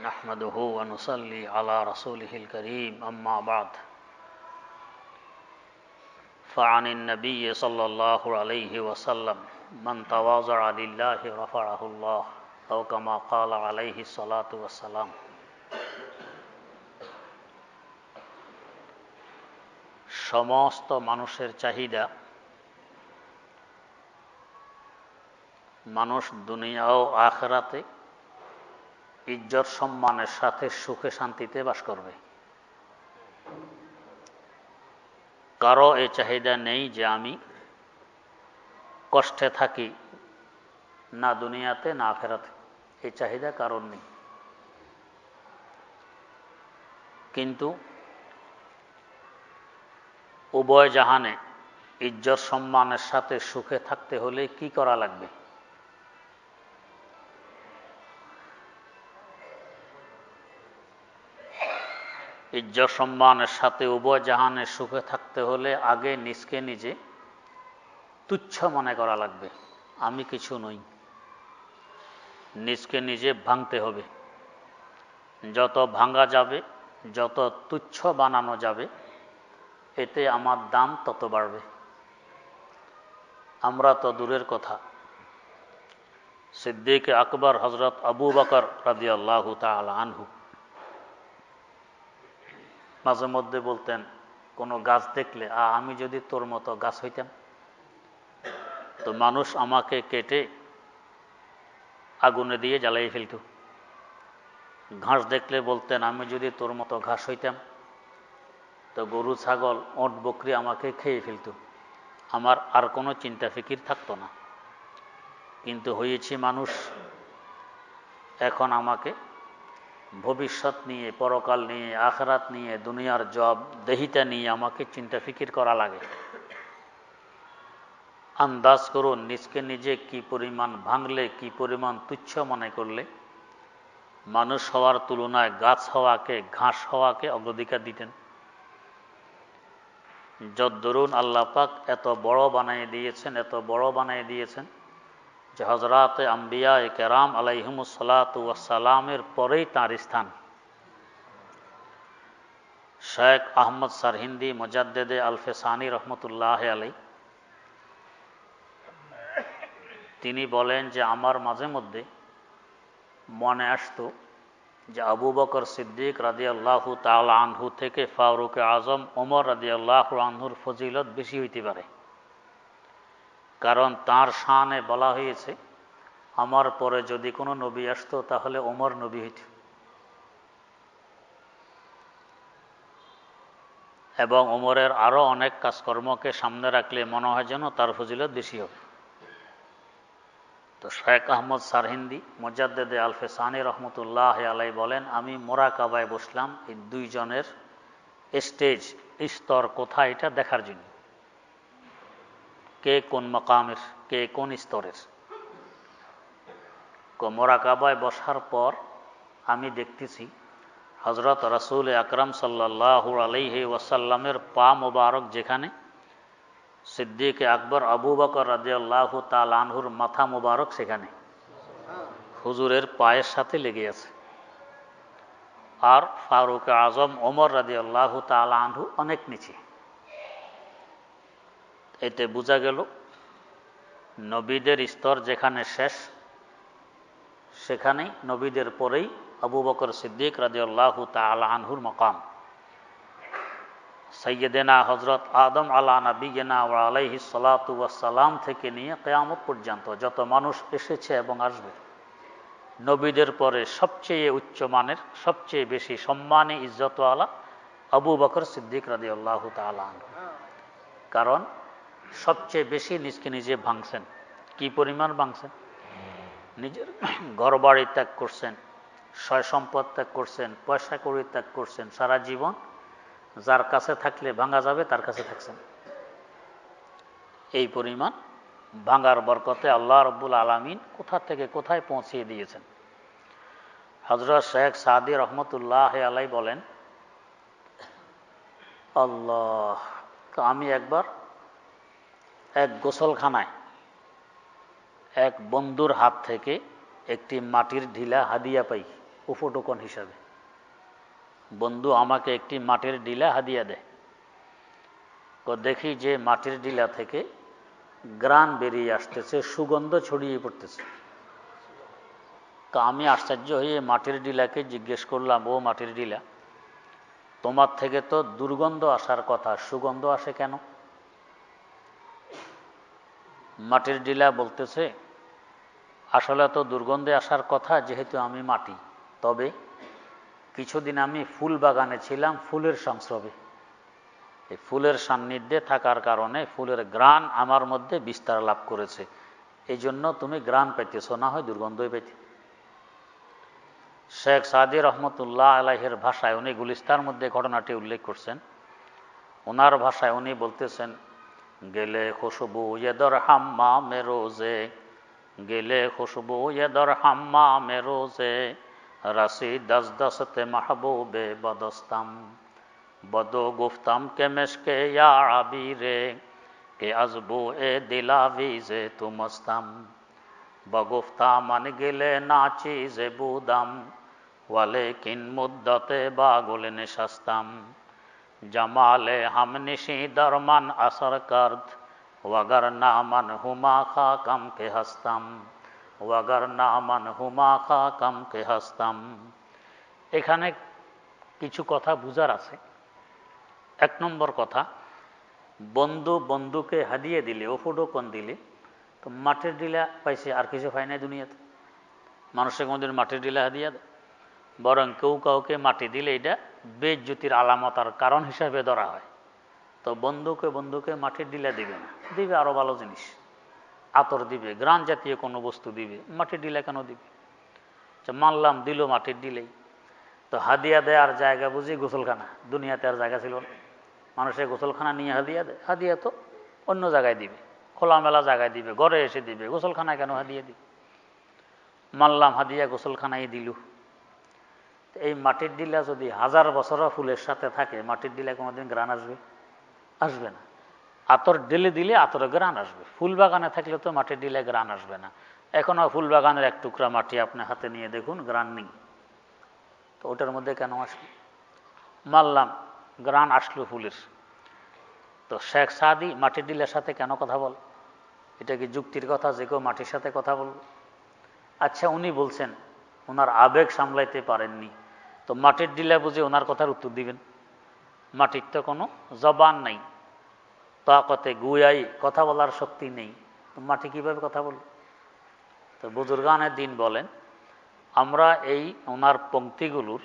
نحمده ونصلي على رسوله الكريم أما بعد فعن النبي صلى الله عليه وسلم من تواضع لله رفعه الله أو كما قال عليه الصلاة والسلام। সমস্ত মানুষের চাহিদা মানুষ দুনিয়া ও আখিরাতে ইজ্জত সম্মানের সাথে সুখে শান্তিতে বাস করবে। কারো এই চাহিদা নেই যে আমি কষ্টে থাকি, না দুনিয়াতে না আখিরাতে, এই চাহিদা কারোর নেই। কিন্তু উভয় জাহানে ইজ্জত সম্মানের সাথে সুখে থাকতে হলে কি করা লাগবে? ইজ্জত সম্মানের সাথে উভয় জাহানে সুখে থাকতে হলে আগে নিজকে নিজে তুচ্ছ মনে করা লাগবে। আমি কিছু নই। নিজকে নিজে ভাঙতে হবে। যত ভাঙা যাবে, যত তুচ্ছ বানানো যাবে, এতে আমার দাম তত বাড়বে। আমরা তো দূরের কথা, সিদ্দিক আকবর হযরত আবু বকর রাদিয়াল্লাহু তাআলা আনহু মাঝে মধ্যে বলতেন, কোনো গাছ দেখলে আমি যদি তোর মতো গাছ হইতাম, তো মানুষ আমাকে কেটে আগুনে দিয়ে জ্বালিয়ে ফেলত। ঘাস দেখলে বলতেন, আমি যদি তোর মতো ঘাস হইতাম, তো গরু ছাগল ওট বকরি আমাকে খেয়ে ফেলত, আমার আর কোনো চিন্তা ফিকির থাকতো না। কিন্তু হয়েছি মানুষ, এখন আমাকে ভবিষ্যৎ নিয়ে, পরকাল নিয়ে, আখিরাত নিয়ে, দুনিয়ার জব দেহিতা নিয়ে আমাকে চিন্তা ফিকির করা লাগে। আন্দাজ করুন নিজকে নিজে কি পরিমাণ ভাঙলে, কি পরিমাণ তুচ্ছ মনে করলে মানুষ হওয়ার তুলনায় গাছ হওয়াকে, ঘাস হওয়াকে অগ্রাধিকার দিতেন। যদ্দরুন আল্লাহ পাক এত বড় বানিয়ে দিয়েছেন যে হযরতে আম্বিয়া কেরাম আলাইহিমুস সালাতু ওয়াস সালামের পরেই তাঁর স্থান। শেখ আহমদ সারহিন্দি মুজাদ্দেদে আল-ফেসানি রহমতুল্লাহ আলাইহি তিনি বলেন যে আমার মাঝে মধ্যে মনে আসতো যে আবু বকর সিদ্দিক রাদিয়াল্লাহু তাআলা আনহু থেকে ফারুক আজম ওমর রাদিয়াল্লাহু আনহুর ফজিলত বেশি হইতে পারে। কারণ তার শানে বলা হয়েছে, আমার পরে যদি কোনো নবী আসতো তাহলে ওমর নবী হইত, এবং ওমরের আরো অনেক কাজকর্মকে সামনে রাখলে মনে হয় যেন তার ফজিলত বেশি হবে। তো শেখ আহমদ সারহিন্দি মুজাদ্দেদে আল-ফেসানি রহমতুল্লাহ আলাইহি বলেন, আমি মোরাকাবায় বসলাম এই দুইজনের স্তর কোথায় এটা দেখার জন্য, কে কোন মাকামের, কে কোন স্তরের। মোরাকাবায় বসার পর আমি দেখতেছি হযরত রাসূল আকরাম সাল্লাল্লাহু আলাইহি ওয়াসাল্লামের পা মোবারক যেখানে, সিদ্দিক আকবর আবু বকর রাদিয়াল্লাহু তাআলা আনহুর মাথা মোবারক সেখানে হুজুরের পায়ের সাথে লেগে আছে। আর ফারুক আজম ওমর রাদিয়াল্লাহু তাআলা আনহু অনেক নিচে। এতে বোঝা গেল নবীদের স্তর যেখানে শেষ, সেখানেই নবীদের পরেই আবু বকর সিদ্দিক রাদিয়াল্লাহু তাআলা আনহুর মাকাম। সাইয়্যিদানা হযরত আদম আলা নবিয়িনা ওয়া আলাইহিস সালাতু ওয়াস সালাম থেকে নিয়ে কিয়ামত পর্যন্ত যত মানুষ এসেছে এবং আসবে, নবীদের পরে সবচেয়ে উচ্চমানের, সবচেয়ে বেশি সম্মানী, ইজ্জতওয়ালা আবু বকর সিদ্দিক রাদিয়াল্লাহু তাআলা আনহু। কারণ সবচেয়ে বেশি নিজকে নিজে ভাঙছেন। কি পরিমাণ ভাঙছেন? নিজের ঘর বাড়ি ত্যাগ করছেন, সয় সম্পদ ত্যাগ করছেন, পয়সা কড়ি ত্যাগ করছেন, সারা জীবন যার কাছে থাকলে ভাঙা যাবে তার কাছে থাকছেন। এই পরিমাণ ভাঙার বরকতে আল্লাহ রাব্বুল আলামিন কোথা থেকে কোথায় পৌঁছিয়ে দিয়েছেন। হযরত শেখ সাদি রহমতুল্লাহ আলাইহি বলেন, আল্লাহ, আমি একবার এক গোসলখানায় এক বন্ধুর হাত থেকে একটি মাটির ঢিলা হাদিয়া পাই। উপটোকন হিসাবে। বন্ধু আমাকে একটি মাটির ডিলা হাদিয়া দেয়। তো দেখি যে মাটির ডিলা থেকে গ্রান বেরিয়ে আসতেছে, সুগন্ধ ছড়িয়ে পড়তেছে। তো আমি আশ্চর্য হয়ে মাটির ডিলাকে জিজ্ঞেস করলাম, ও মাটির ডিলা, তোমার থেকে তো দুর্গন্ধ আসার কথা, সুগন্ধ আসে কেন? মাটির ডিলা বলতেছে, আসলে তো দুর্গন্ধে আসার কথা যেহেতু আমি মাটি, তবে কিছুদিন আমি ফুল বাগানে ছিলাম ফুলের সংস্রবে। এই ফুলের সান্নিধ্যে থাকার কারণে ফুলের ঘ্রাণ আমার মধ্যে বিস্তার লাভ করেছে, এই জন্য তুমি ঘ্রাণ পাইতেছ, না হয় দুর্গন্ধই পাইতে। শেখ সাদি রহমতুল্লাহ আলাইহের ভাষায় উনি গুলিস্তার মধ্যে ঘটনাটি উল্লেখ করছেন। ওনার ভাষায় উনি বলতেছেন, গেলে খুশবু ইয়েদর হাম্মা মেরোজে, গেলে খুশবু ইয়েদর হাম্মা মেরোজে, রাসি দস দসতে মাহবুবে বদস্তাম, বদো গুফতাম কে মেশকে ইয়া আবিরে, কে আজবু এ দিলাভিজে তুমস্তাম, বগুফতা মান গেলে নাচি যে বুদাম, ওয়ালে কিন মুদ্দতে বাগুল নিশাস্তাম, জামালে হামনিশি দরমান আসর করদ, ওয়াগর নামান হুমা খাকাম কে হস্তাম, ওয়াগর নামান হুমা খাকাম কে হস্তাম। এখানে কিছু কথা বুঝার আছে। এক নম্বর কথা, বন্ধু বন্ধুকে হাদিয়ে দিলে, উপঢৌকন দিলে, তো মাটির ডিলা পাইছে, আর কিছু পায় নাই দুনিয়াতে। মানুষের কোনোদিন মাটির ডিলা হাদিয়া দেয়? বরং কেউ কাউকে মাটি দিলে এটা বেইজ্জতির আলামত আর কারণ হিসাবে ধরা হয়। তো বন্ধুকে মাটির ডিলা দিবে না, দিবে আরো ভালো জিনিস, আতর দিবে, গ্রান জাতীয় কোনো বস্তু দিবে, মাটির ডিলা কেন দিবে? মানলাম দিল মাটির ডিলেই, তো হাদিয়া দেয়ার জায়গা বুঝি গোসলখানা, দুনিয়াতে আর জায়গা ছিল না। মানুষের গোসলখানা নিয়ে হাদিয়া দেয়? হাদিয়া তো অন্য জায়গায় দিবে, খোলামেলা জায়গায় দিবে, ঘরে এসে দিবে, গোসলখানায় কেন হাদিয়া দিবে? মানলাম হাদিয়া গোসলখানায় দিল। এই মাটির ডিলা যদি 1000 বছরও ফুলের সাথে থাকে, মাটির ডিলা কোনোদিন গ্রান আসবে? আসবে না। আতর ঢেলে দিলে আতরে গ্রান আসবে। ফুল বাগানে থাকলে তো মাটির ডিলে গ্রান আসবে না। এখনো ফুল বাগানের এক টুকরা মাটি আপনি হাতে নিয়ে দেখুন, গ্রান নেই, তো ওটার মধ্যে কেন আসবে? মানলাম গ্রান আসলো ফুলের, তো শেখ সাদি মাটির ডিলের সাথে কেন কথা বল? এটা কি যুক্তির কথা যে কেউ মাটির সাথে কথা বলবে? আচ্ছা, উনি বলছেন ওনার আবেগ সামলাইতে পারেননি, তো মাটির ডিলা বুঝে ওনার কথার উত্তর দিবেন? মাটির তো কোনো জবান নাই, তাকতে গুয়াই, কথা বলার শক্তি নেই, তো মাটি কিভাবে কথা বলবে? তো বুজুর্গানে দিন বলেন, আমরা এই ওনার পংক্তিগুলোর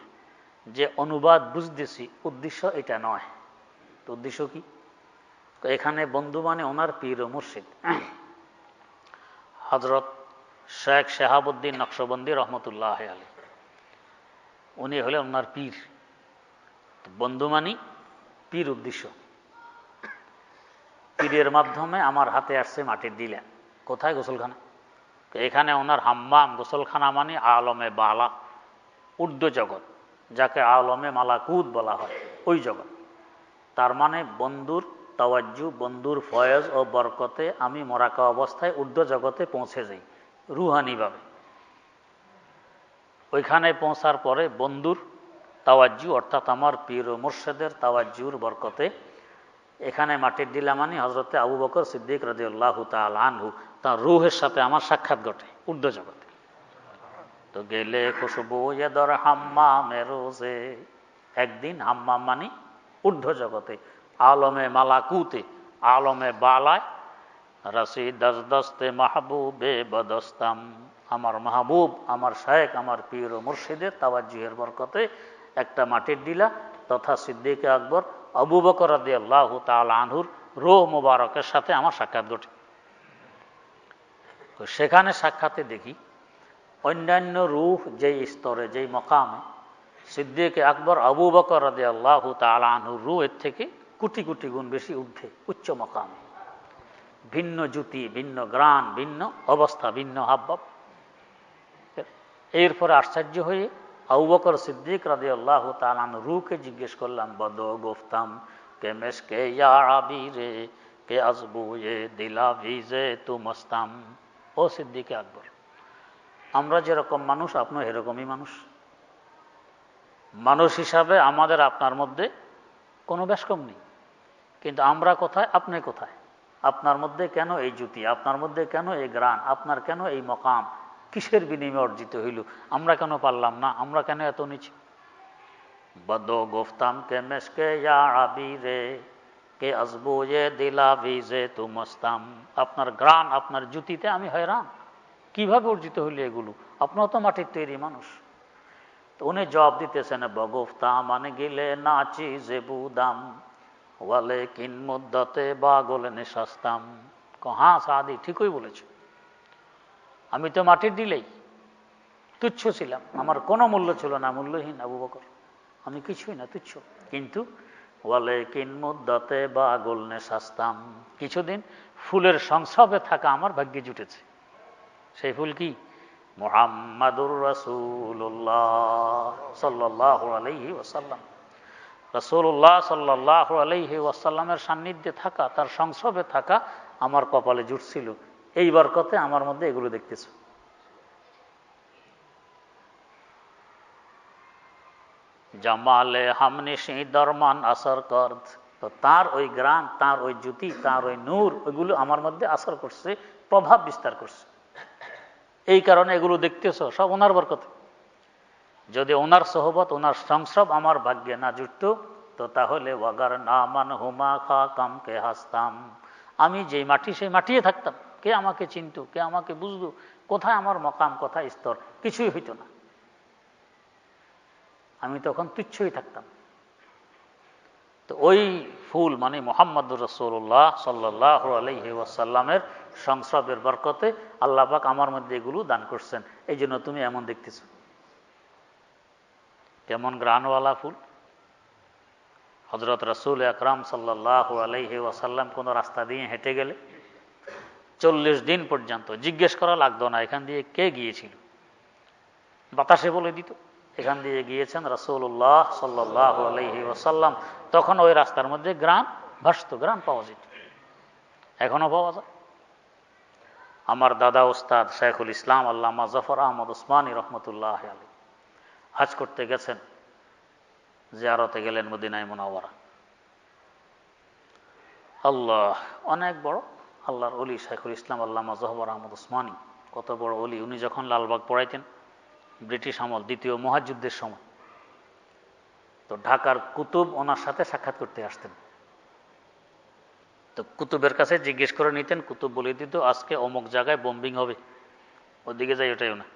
যে অনুবাদ বুঝতেছি, উদ্দেশ্য এটা নয়। তো উদ্দেশ্য কি? তো এখানে বন্ধু মানে ওনার পীর ও মুর্শিদ হযরত শেখ শাহাবুদ্দিন নকশবন্দি রহমতুল্লাহ আলাইহি, উনি হলেন ওনার পীর। বন্ধু মানি পীর, উদ্দেশ্য পীরের মাধ্যমে আমার হাতে আসছে মাটির ডিলা। কোথায়? গোসলখানা। এখানে ওনার হাম্মাম, গোসলখানা মানে আলমে বালা, ঊর্ধ্ব জগৎ, যাকে আলমে মালাকুত বলা হয়, ওই জগৎ। তার মানে বন্ধুর তাওয়াজ্জু, বন্ধুর ফয়েজ ও বরকতে আমি মরাকা অবস্থায় ঊর্ধ্ব জগতে পৌঁছে যাই রুহানিভাবে। ওইখানে পৌঁছার পরে বন্ধুর তাওয়াজ্জু, অর্থাৎ আমার পীর ও মুর্শিদের তাওয়াজ্জুর বরকতে এখানে মাটির ডিলা মানে হযরতে আবু বকর সিদ্দিক রাদিয়াল্লাহু তাআলা আনহু, তার রূহের সাথে আমার সাক্ষাৎ ঘটে ঊর্ধ্ব জগতে। তো গেলে খুশবু ইয়েদর হাম্মামে রোজে, একদিন হাম্মাম মানে ঊর্ধ্ব জগতে, আলমে মালাকুতে, আলমে বালায়, রাসি দস দস্তে মাহবুবে বদস্তাম, আমার মাহবুব, আমার শায়েখ, আমার পীর ও মুর্শিদের তাওয়াজ্জুহের বরকতে একটা মাটির ডিলা তথা সিদ্দিক আকবর আবু বকর রাদিয়াল্লাহু তাআলা আনহুর রূহ মুবারকের সাথে আমার সাক্ষাৎ ঘটে। তো সেখানে সাক্ষাতে দেখি অন্যান্য রূহ যেই স্তরে, যেই মকামে সিদ্দিক আকবর আবু বকর রাদিয়াল্লাহু তাআলা আনহুর রূহ এর থেকে কোটি কোটি গুণ বেশি ঊর্ধ্বে, উচ্চ মকামে, ভিন্ন জ্যোতি, ভিন্ন গ্রাণ, ভিন্ন অবস্থা, ভিন্ন হাবভাব। এরপরে আশ্চর্য হয়ে আবু বকর সিদ্দিক রাদিয়াল্লাহু তাআলা আনহু রূহকে জিজ্ঞেস করলাম, বদো গুফতাম কে মেশকে ইয়া আবিরে, কে আজবু এ দিলা ভিজে তুমস্তাম। ও সিদ্দিক আকবর, আমরা যেরকম মানুষ আপনি এরকমই মানুষ। মানুষ হিসাবে আমাদের আপনার মধ্যে কোনো ব্যাসকম নেই, কিন্তু আমরা কোথায়, আপনি কোথায়? আপনার মধ্যে কেন এই জুতি, আপনার মধ্যে কেন এই গ্রাণ, আপনার কেন এই মকাম, কিসের বিনিময়ে অর্জিত হইল? আমরা কেন পারলাম না? আমরা কেন এত নিচে? বদো গোফতাম কে মেশকে ইয়া আবিরে কে আজবু এ দিলা ভিজে তুমস্তাম। আপনার গ্রাণ, আপনার জুতিতে আমি হয়রান, কিভাবে অর্জিত হইল এগুলো? আপনার তো মাটির তৈরি মানুষ। তো উনি জবাব দিতেছেন, বগোফতা মানে গিলে নাচি জেবুদাম ওয়ালে কিন মুদ্দতে বাগলে নেশাস্তাম। হ্যাঁ সাদি, ঠিকই বলেছ, আমি তো মাটির দিলেই তুচ্ছ ছিলাম, আমার কোনো মূল্য ছিল না, মূল্যহীন আবু বকর, আমি কিছুই না, তুচ্ছ। কিন্তু ওয়ালে কিন মুদ্দতে বাগল নেশাস্তাম, কিছুদিন ফুলের সংস্রবে থাকা আমার ভাগ্যে জুটেছে। সেই ফুল কি? মুহাম্মাদুর রাসূলুল্লাহ সাল্লাল্লাহু আলাইহি ওয়াসাল্লাম। রাসূলুল্লাহ সাল্লাল্লাহু আলাইহি ওয়াসাল্লামের সান্নিধ্যে থাকা, তার সংস্রবে থাকা আমার কপালে জুটছিল। এই বরকতে আমার মধ্যে এগুলো দেখতেছো। জামালে হামনিশি দরমান আসর করদ, তো তার ওই গ্রাম, তার ওই জ্যোতি, তার ওই নূর, ওইগুলো আমার মধ্যে আসর করছে, প্রভাব বিস্তার করছে। এই কারণে এগুলো দেখতেছ, সব ওনার বরকতে। যদি ওনার সোহবত, ওনার সংস্রব আমার ভাগ্যে না জুটত, তো তাহলে ওয়াগার নামান হুমা খা কাম কে হাসতাম, আমি যেই মাটি সেই মাটিয়ে থাকতাম। কে আমাকে চিনত, কে আমাকে বুঝত, কোথায় আমার মকাম, কোথায় স্তর, কিছুই হইত না। আমি তখন তুচ্ছই থাকতাম। তো ওই ফুল মানে মুহাম্মদুর রাসূলুল্লাহ সাল্লাল্লাহু আলাইহি ওয়াসাল্লামের সংস্রবের বরকতে আল্লাহ পাক আমার মধ্যে এগুলো দান করছেন। এই জন্য তুমি এমন দেখতেছ। কেমন গ্রানওয়ালা ফুল! হযরত রাসূল আকরাম সাল্লাল্লাহু আলাইহি ওয়াসাল্লাম কোনো রাস্তা দিয়ে হেঁটে গেলে 40 দিন পর্যন্ত জিজ্ঞেস করা লাগতো না এখান দিয়ে কে গিয়েছিল, বাতাসে বলে দিত এখান দিয়ে গিয়েছেন রাসূলুল্লাহ সাল্লাল্লাহু আলাইহি ওয়াসাল্লাম। তখন ওই রাস্তার মধ্যে গ্রাম ভাসত, গ্রাম পাওয়া যেত, এখনো পাওয়া যায়। আমার দাদা ওস্তাদ শাইখুল ইসলাম আল্লামা জাফর আহমদ উসমানী রহমতুল্লাহ আলাইহি হজ করতে গেছেন, জিয়ারতে গেলেন মদিনায় মুনাওয়ারা। আল্লাহ, অনেক বড় আল্লাহর ওলি শাইখুল ইসলাম আল্লামা জাফর আহমদ উসমানী, কত বড় ওলি। উনি যখন লালবাগ পড়াইতেন ব্রিটিশ আমল, দ্বিতীয় মহাযুদ্ধের সময়, তো ঢাকার কুতুব ওনার সাথে সাক্ষাৎ করতে আসতেন। তো কুতুবের কাছে জিজ্ঞেস করে নিতেন, কুতুব বলে দিত আজকে অমুক জায়গায় বোম্বিং হবে, ওদিকে যাই, ওটাইও না,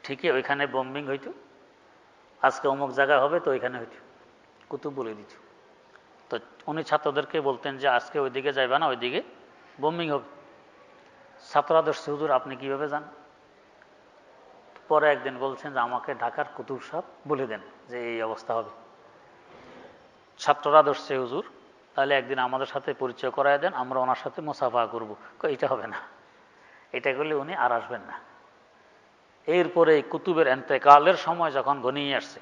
ঠিকই ওইখানে বোম্বিং হইত, আজকে অমুক জায়গায় হবে, তো ওইখানে হইত, কুতুব বলে দিত। তো উনি ছাত্রদেরকে বলতেন যে আজকে ওইদিকে যাইবা না, ওইদিকে বোম্বিং হবে। ছাত্ররা দর্শি, হুজুর আপনি কিভাবে যান? পরে একদিন বলছেন যে আমাকে ঢাকার কুতুব সাহেব বলে দেন যে এই অবস্থা হবে। ছাত্ররা দর্শে, হুজুর তাহলে একদিন আমাদের সাথে পরিচয় করায় দেন, আমরা ওনার সাথে মুসাফা করবো। এটা হবে না, এটা করলে উনি আর আসবেন না। এরপরে কুতুবের এন্তেকালের সময় যখন ঘনিয়ে আসছে,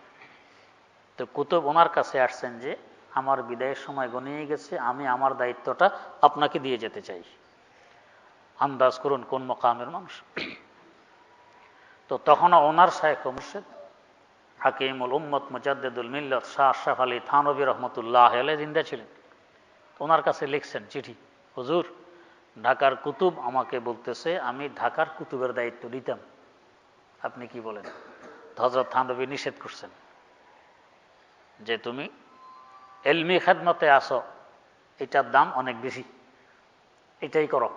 তো কুতুব ওনার কাছে আসছেন যে আমার বিদায়ের সময় ঘনিয়ে গেছে, আমি আমার দায়িত্বটা আপনাকে দিয়ে যেতে চাই। আন্দাজ করুন কোন মকামের মানুষ। তো তখনও ওনার শাইখ মুর্শিদ হাকিমুল উম্মত মুজাদ্দিদুল মিল্লাত শাহ আশরাফ আলী থানভী রহমতুল্লাহ আলাইহি জিন্দা ছিলেন। ওনার কাছে লিখছেন চিঠি, হুজুর ঢাকার কুতুব আমাকে বলতেছে আমি ঢাকার কুতুবের দায়িত্ব দিতাম, আপনি কি বলেন? হযরত থানভী নিষেধ করছেন যে তুমি এলমি খেদমতে আসো, এটার দাম অনেক বেশি, এটাই করো,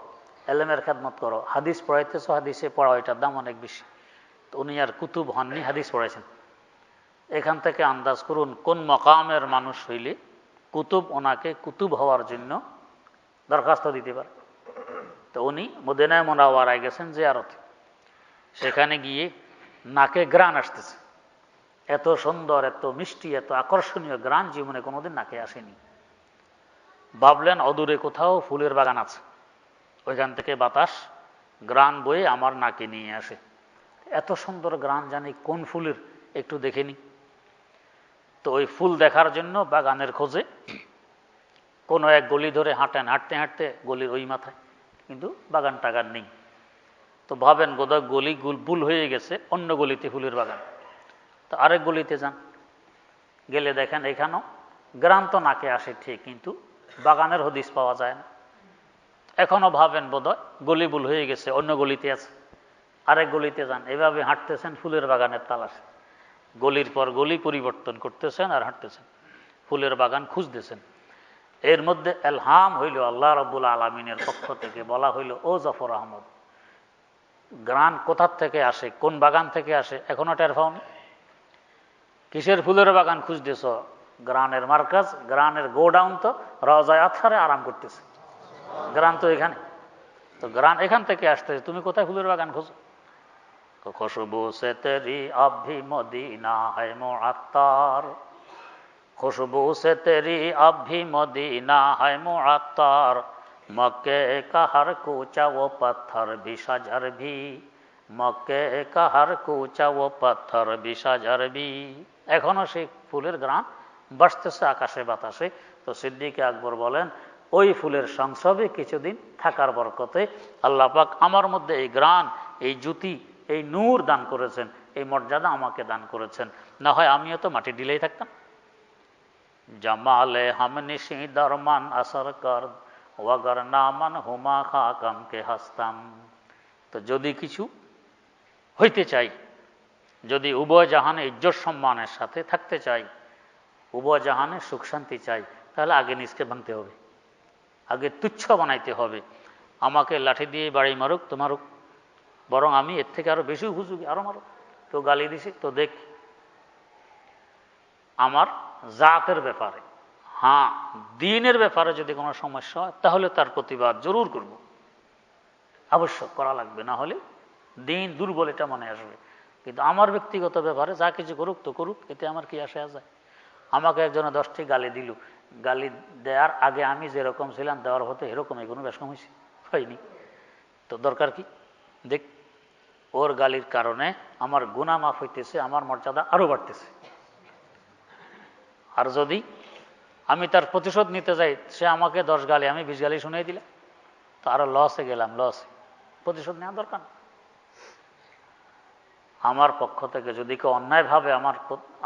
এলেমের খেদমত করো, হাদিস পড়াইতেছো, হাদিসে পড়াও, এটার দাম অনেক বেশি। তো উনি আর কুতুব হননি, হাদিস পড়াইছেন। এখান থেকে আন্দাজ করুন কোন মকামের মানুষ হইলে কুতুব ওনাকে কুতুব হওয়ার জন্য দরখাস্ত দিতে পারে। তো উনি মদিনায় মুনাওয়ারায় গেছেন জিয়ারতে, সেখানে গিয়ে নাকে গ্রান আসতেছে, এত সুন্দর, এত মিষ্টি, এত আকর্ষণীয় গ্রান জীবনে কোনোদিন নাকে আসেনি। ভাবলেন অদূরে কোথাও ফুলের বাগান আছে, ওইখান থেকে বাতাস গ্রান বয়ে আমার নাকে নিয়ে আসে। এত সুন্দর গ্রান, জানি কোন ফুলের, একটু দেখে নি। তো ওই ফুল দেখার জন্য বাগানের খোঁজে কোনো এক গলি ধরে হাঁটেন, হাঁটতে হাঁটতে গলির ওই মাথায়, কিন্তু বাগান টাগান নেই। তো ভাবেন বোধহয় গলি ভুল হয়ে গেছে, অন্য গলিতে ফুলের বাগান। তো আরেক গলিতে যান, গেলে দেখেন এখানেও গ্রাম তো নাকে আসে ঠিক, কিন্তু বাগানের হদিস পাওয়া যায় না। এখনো ভাবেন বোধহয় গলি ভুল হয়ে গেছে, অন্য গলিতে আছে। আরেক গলিতে যান, এভাবে হাঁটতেছেন ফুলের বাগানের তালাশে, গলির পর গলি পরিবর্তন করতেছেন আর হাঁটতেছেন, ফুলের বাগান খুঁজতেছেন। এর মধ্যে এলহাম হইল আল্লাহ রাব্বুল আলামিনের পক্ষ থেকে, বলা হইল, ও জাফর আহমদ, গ্রান কোথার থেকে আসে, কোন বাগান থেকে আসে এখনো টের পাওনি? কিসের ফুলের বাগান খুঁজতেছ? গ্রানের মার্কাজ, গ্রানের গোডাউন তো রওজায়ে আতহারে আরাম করতেছে, গ্রান তো এখানে। তো গ্রান এখান থেকে আসতেছে, তুমি কোথায় ফুলের বাগান খোঁজো? খুশবু সে তেরি আব ভি মদিনা হ্যায় মুআত্তার, খুশবু সে তেরি আব ভি মদিনা হ্যায় মুআত্তার, মক্কে কা হর কূচা ও পত্থর ভি শাজর ভি, মক্কে কা হর কূচা ও পত্থর ভি শাজর ভি। এখনো সেই ফুলের গ্রান বাসতেছে আকাশে বাতাসে। তো সিদ্দিক আকবর বলেন, ওই ফুলের সংসবে কিছুদিন থাকার বরকতে আল্লাহ পাক আমার মধ্যে এই গ্রান, এই জ্যোতি, এই নূর দান করেছেন, এই মর্যাদা আমাকে দান করেছেন। না হয় আমিও তো মাটি ডিলেই থাকতাম। জামালে হামনিশি দরমান আসর কর, ওয়াগর নামান হুমা খাকামকে হাসতাম। তো যদি কিছু হইতে চাই, যদি উভয় জাহানে ইজ্জত সম্মানের সাথে থাকতে চাই, উভয় জাহানে সুখ শান্তি চাই, তাহলে আগে নিজকে ভাঙতে হবে, আগে তুচ্ছ বানাইতে হবে। আমাকে লাঠি দিয়ে বাড়ি মারুক তো মারুক, বরং আমি এর থেকে আরো বেশি উপযোগী, আরো মারুক। তো গালি দিছি তো দেখ। আমার জাতের ব্যাপারে, হ্যাঁ দ্বীনের ব্যাপারে যদি কোনো সমস্যা হয় তাহলে তার প্রতিবাদ জরুর করব, আবশ্যক করা লাগবে, না হলে দ্বীন দুর্বল এটা মনে আসবে। কিন্তু আমার ব্যক্তিগত ব্যাপারে যা কিছু করুক তো করুক, এতে আমার কি আসে যায়? আমাকে একজনে 10টি গালি দিল, গালি দেওয়ার আগে আমি যেরকম ছিলাম দেওয়ার হতে এরকমই কোনো বেশ কম হয়েছে হয়নি। তো দরকার কি? দেখ, ওর গালির কারণে আমার গুনাহ মাফ হইতেছে, আমার মর্যাদা আরো বাড়তেছে। আর যদি আমি তার প্রতিশোধ নিতে যাই, সে আমাকে 10 গালি, আমি 20 গালি শুনিয়ে দিলাম, তো আরো লসে গেলাম, লসে। প্রতিশোধ নেওয়া দরকার না। আমার পক্ষ থেকে যদি কেউ অন্যায়ভাবে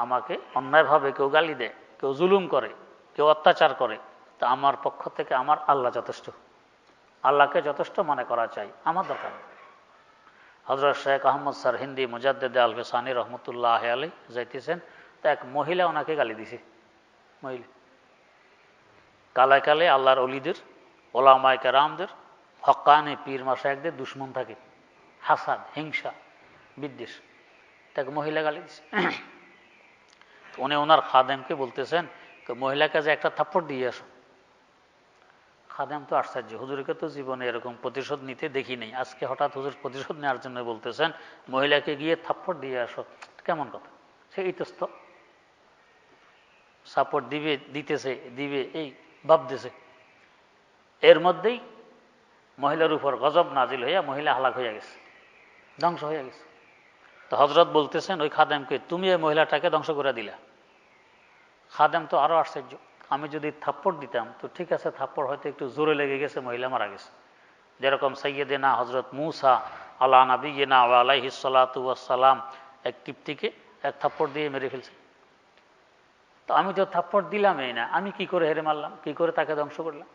আমাকে অন্যায়ভাবে কেউ গালি দেয়, কেউ জুলুম করে, কেউ অত্যাচার করে, তা আমার পক্ষ থেকে আমার আল্লাহ যথেষ্ট, আল্লাহকে যথেষ্ট মনে করা চাই, আমার দরকার নেই। হযরত শেখ আহমদ স্যার হিন্দি মুজাদ্দেদে আল ফিসানি রহমতুল্লাহ আলাইহি যাইতেছেন, তা এক মহিলা ওনাকে গালি দিছে। মহিলা কালে কালে আল্লাহর অলিদের, ওলামায়ে কেরামদের, হক্কানি পীর মাশায়েখদের দুশ্মন থাকে, হাসাদ, হিংসা, বিদ্বেষ। তাকে মহিলা গালি দিছে। উনি ওনার খাদেমকে বলতেছেন, মহিলাকে যে একটা থাপ্পড় দিয়ে আসো। খাদেম তো আশ্চর্য, হুজুরকে তো জীবনে এরকম প্রতিশোধ নিতে দেখি নেই, আজকে হঠাৎ হুজুর প্রতিশোধ নেওয়ার জন্য বলতেছেন মহিলাকে গিয়ে থাপ্পড় দিয়ে আসো, কেমন কথা? সে ইতস্ত, সাপোর্ট দিবে, দিতেছে, দিবে, এই ভাবতেছে। এর মধ্যেই মহিলার উপর গজব নাজিল হইয়া মহিলা হালাক হইয়া গেছে, ধ্বংস হইয়া গেছে। তো হযরত বলতেছেন ওই খাদেমকে, তুমি এই মহিলাটাকে ধ্বংস করে দিলা। খাদেম তো আরো আশ্চর্য, আমি যদি থাপ্পড় দিতাম তো ঠিক আছে, থাপ্পড় হয়তো একটু জোরে লেগে গেছে, মহিলা মারা গেছে। যেরকম সাইয়্যিদিনা হযরত মূসা আলা নাবিয়িনা ওয়া আলাইহিস সালাতু ওয়াস সালাম এক কিপ্তিকে এক থাপ্পড় দিয়ে মেরে ফেলছে। তো আমি তো থাপ্পড় দিলামই না, আমি কি করে হেরে মারলাম, কি করে তাকে ধ্বংস করলাম?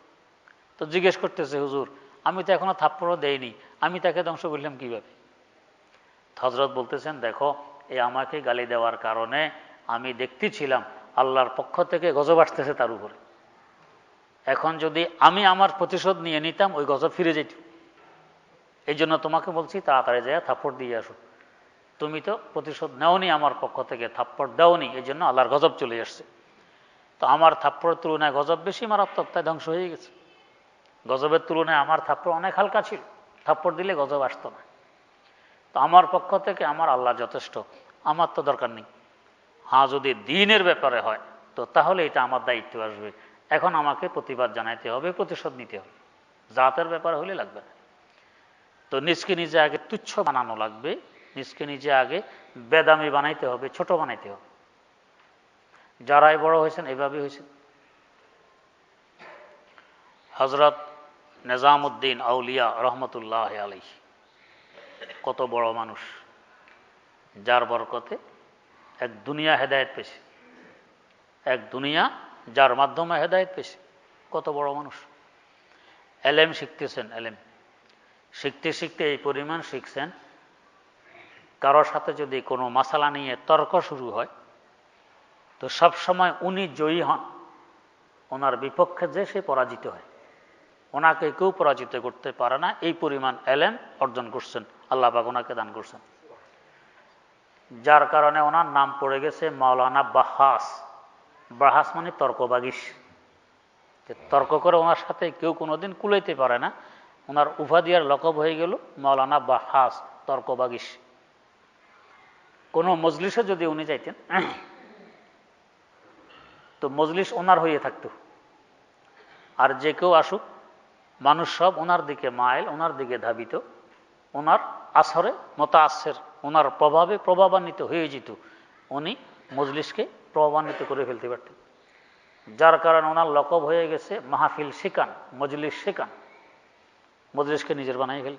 তো জিজ্ঞেস করতেছে, হুজুর আমি তো এখনো থাপ্পড়ও দেইনি, আমি তাকে ধ্বংস করলাম কিভাবে? হযরত বলতেছেন, দেখো, এই আমাকে গালি দেওয়ার কারণে আমি দেখতেছিলাম আল্লাহর পক্ষ থেকে গজব আসতেছে তার উপরে। এখন যদি আমি আমার প্রতিশোধ নিয়ে নিতাম, ওই গজব ফিরে যেত। এই জন্য তোমাকে বলছি তাড়াতাড়ি যায় থাপ্পড় দিয়ে আসো। তুমি তো প্রতিশোধ নেওনি, আমার পক্ষ থেকে থাপ্পড় দাওনি, এই জন্য আল্লাহর গজব চলে আসছে। তো আমার থাপ্পড়ের তুলনায় গজব বেশি মারাত্মক, তাই ধ্বংস হয়ে গেছে। গজবের তুলনায় আমার থাপ্পড় অনেক হালকা ছিল, থাপ্পড় দিলে গজব আসতো না। তো আমার পক্ষ থেকে আমার আল্লাহ যথেষ্ট, আমার তো দরকার নেই। হ্যাঁ, যদি দ্বীনের ব্যাপারে হয় তো তাহলে এটা আমার দায়িত্ব আসবে, এখন আমাকে প্রতিবাদ জানাইতে হবে, প্রতিশোধ নিতে হবে। জাতের ব্যাপার হলে লাগবে না। তো নিজকে নিজে আগে তুচ্ছ বানানো লাগবে, নিজকে নিজে আগে বেদামি বানাইতে হবে, ছোট বানাইতে হবে। যারাই বড় হয়েছেন এভাবে হয়েছেন। হযরত নিজামউদ্দিন আউলিয়া রহমতুল্লাহ আলাইহি কত বড় মানুষ, যার বরকতে এক দুনিয়া হেদায়েত পেয়েছে, এক দুনিয়া যার মাধ্যমে হেদায়েত পেয়েছে। কত বড় মানুষ, এলেম শিখতেছেন, এলেম শিখতে শিখতে এই পরিমাণ শিখছেন, কারোর সাথে যদি কোনো মাসালা নিয়ে তর্ক শুরু হয় তো সব সময় উনি জয়ী হন, ওনার বিপক্ষে যে সে পরাজিত হয়, ওনাকে কেউ পরাজিত করতে পারে না। এই পরিমাণ এলেম অর্জন করছেন, আল্লাহ পাক ওনাকে দান করছেন, যার কারণে ওনার নাম পড়ে গেছে মাওলানা বাহাস। বাহাস মানে তর্কবাগীশ, তর্ক করে ওনার সাথে কেউ কোনোদিন কুলাইতে পারে না। ওনার উপাধি আর লকব হয়ে গেল মাওলানা বাহাস, তর্কবাগীশ। কোনো মজলিসে যদি উনি যাইতেন তো মজলিস ওনার হয়ে থাকতো, আর যে কেউ আসুক মানুষ সব ওনার দিকে মাইল, ওনার দিকে ধাবিত, ওনার আসরে মতাআসসির, ওনার প্রভাবে প্রভাবান্বিত হয়ে যেত, উনি মজলিসকে প্রভাবান্বিত করে ফেলতে পারতেন। যার কারণে ওনার লকব হয়ে গেছে মাহফিল শিকান, মজলিস শিকান, মজলিসকে নিজের বানাই ফেল।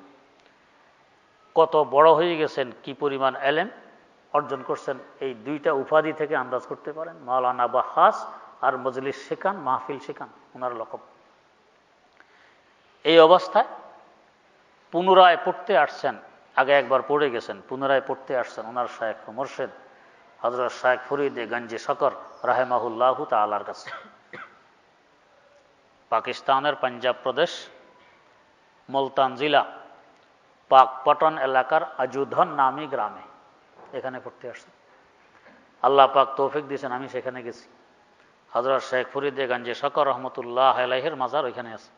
কত বড় হয়ে গেছেন, কি পরিমাণ এলেম অর্জন করছেন, এই দুইটা উপাধি থেকে আন্দাজ করতে পারেন। মাওলানা বাহাস আর মজলিস শিকান, মাহফিল শিকান ওনার লকব। এই অবস্থায় পুনরায় পড়তে আসছেন, আগে একবার পড়ে গেছেন, পুনরায় পড়তে আসছেন ওনার শায়েখ মুর্শিদ হযরত শায়েখ ফরিদ গঞ্জে শকর রাহিমাহুল্লাহু তাআলার কাছে। পাকিস্তানের পাঞ্জাব প্রদেশ মুলতান জেলা পাকপটন এলাকার আজুধন নামী গ্রামে এখানে পড়তে আসছেন। আল্লাহ পাক তৌফিক দিয়েছেন, আমি সেখানে গেছি। হযরত শায়েখ ফরিদ গঞ্জে শকর রহমতুল্লাহ আলাইহির মাজার ওইখানে আছে।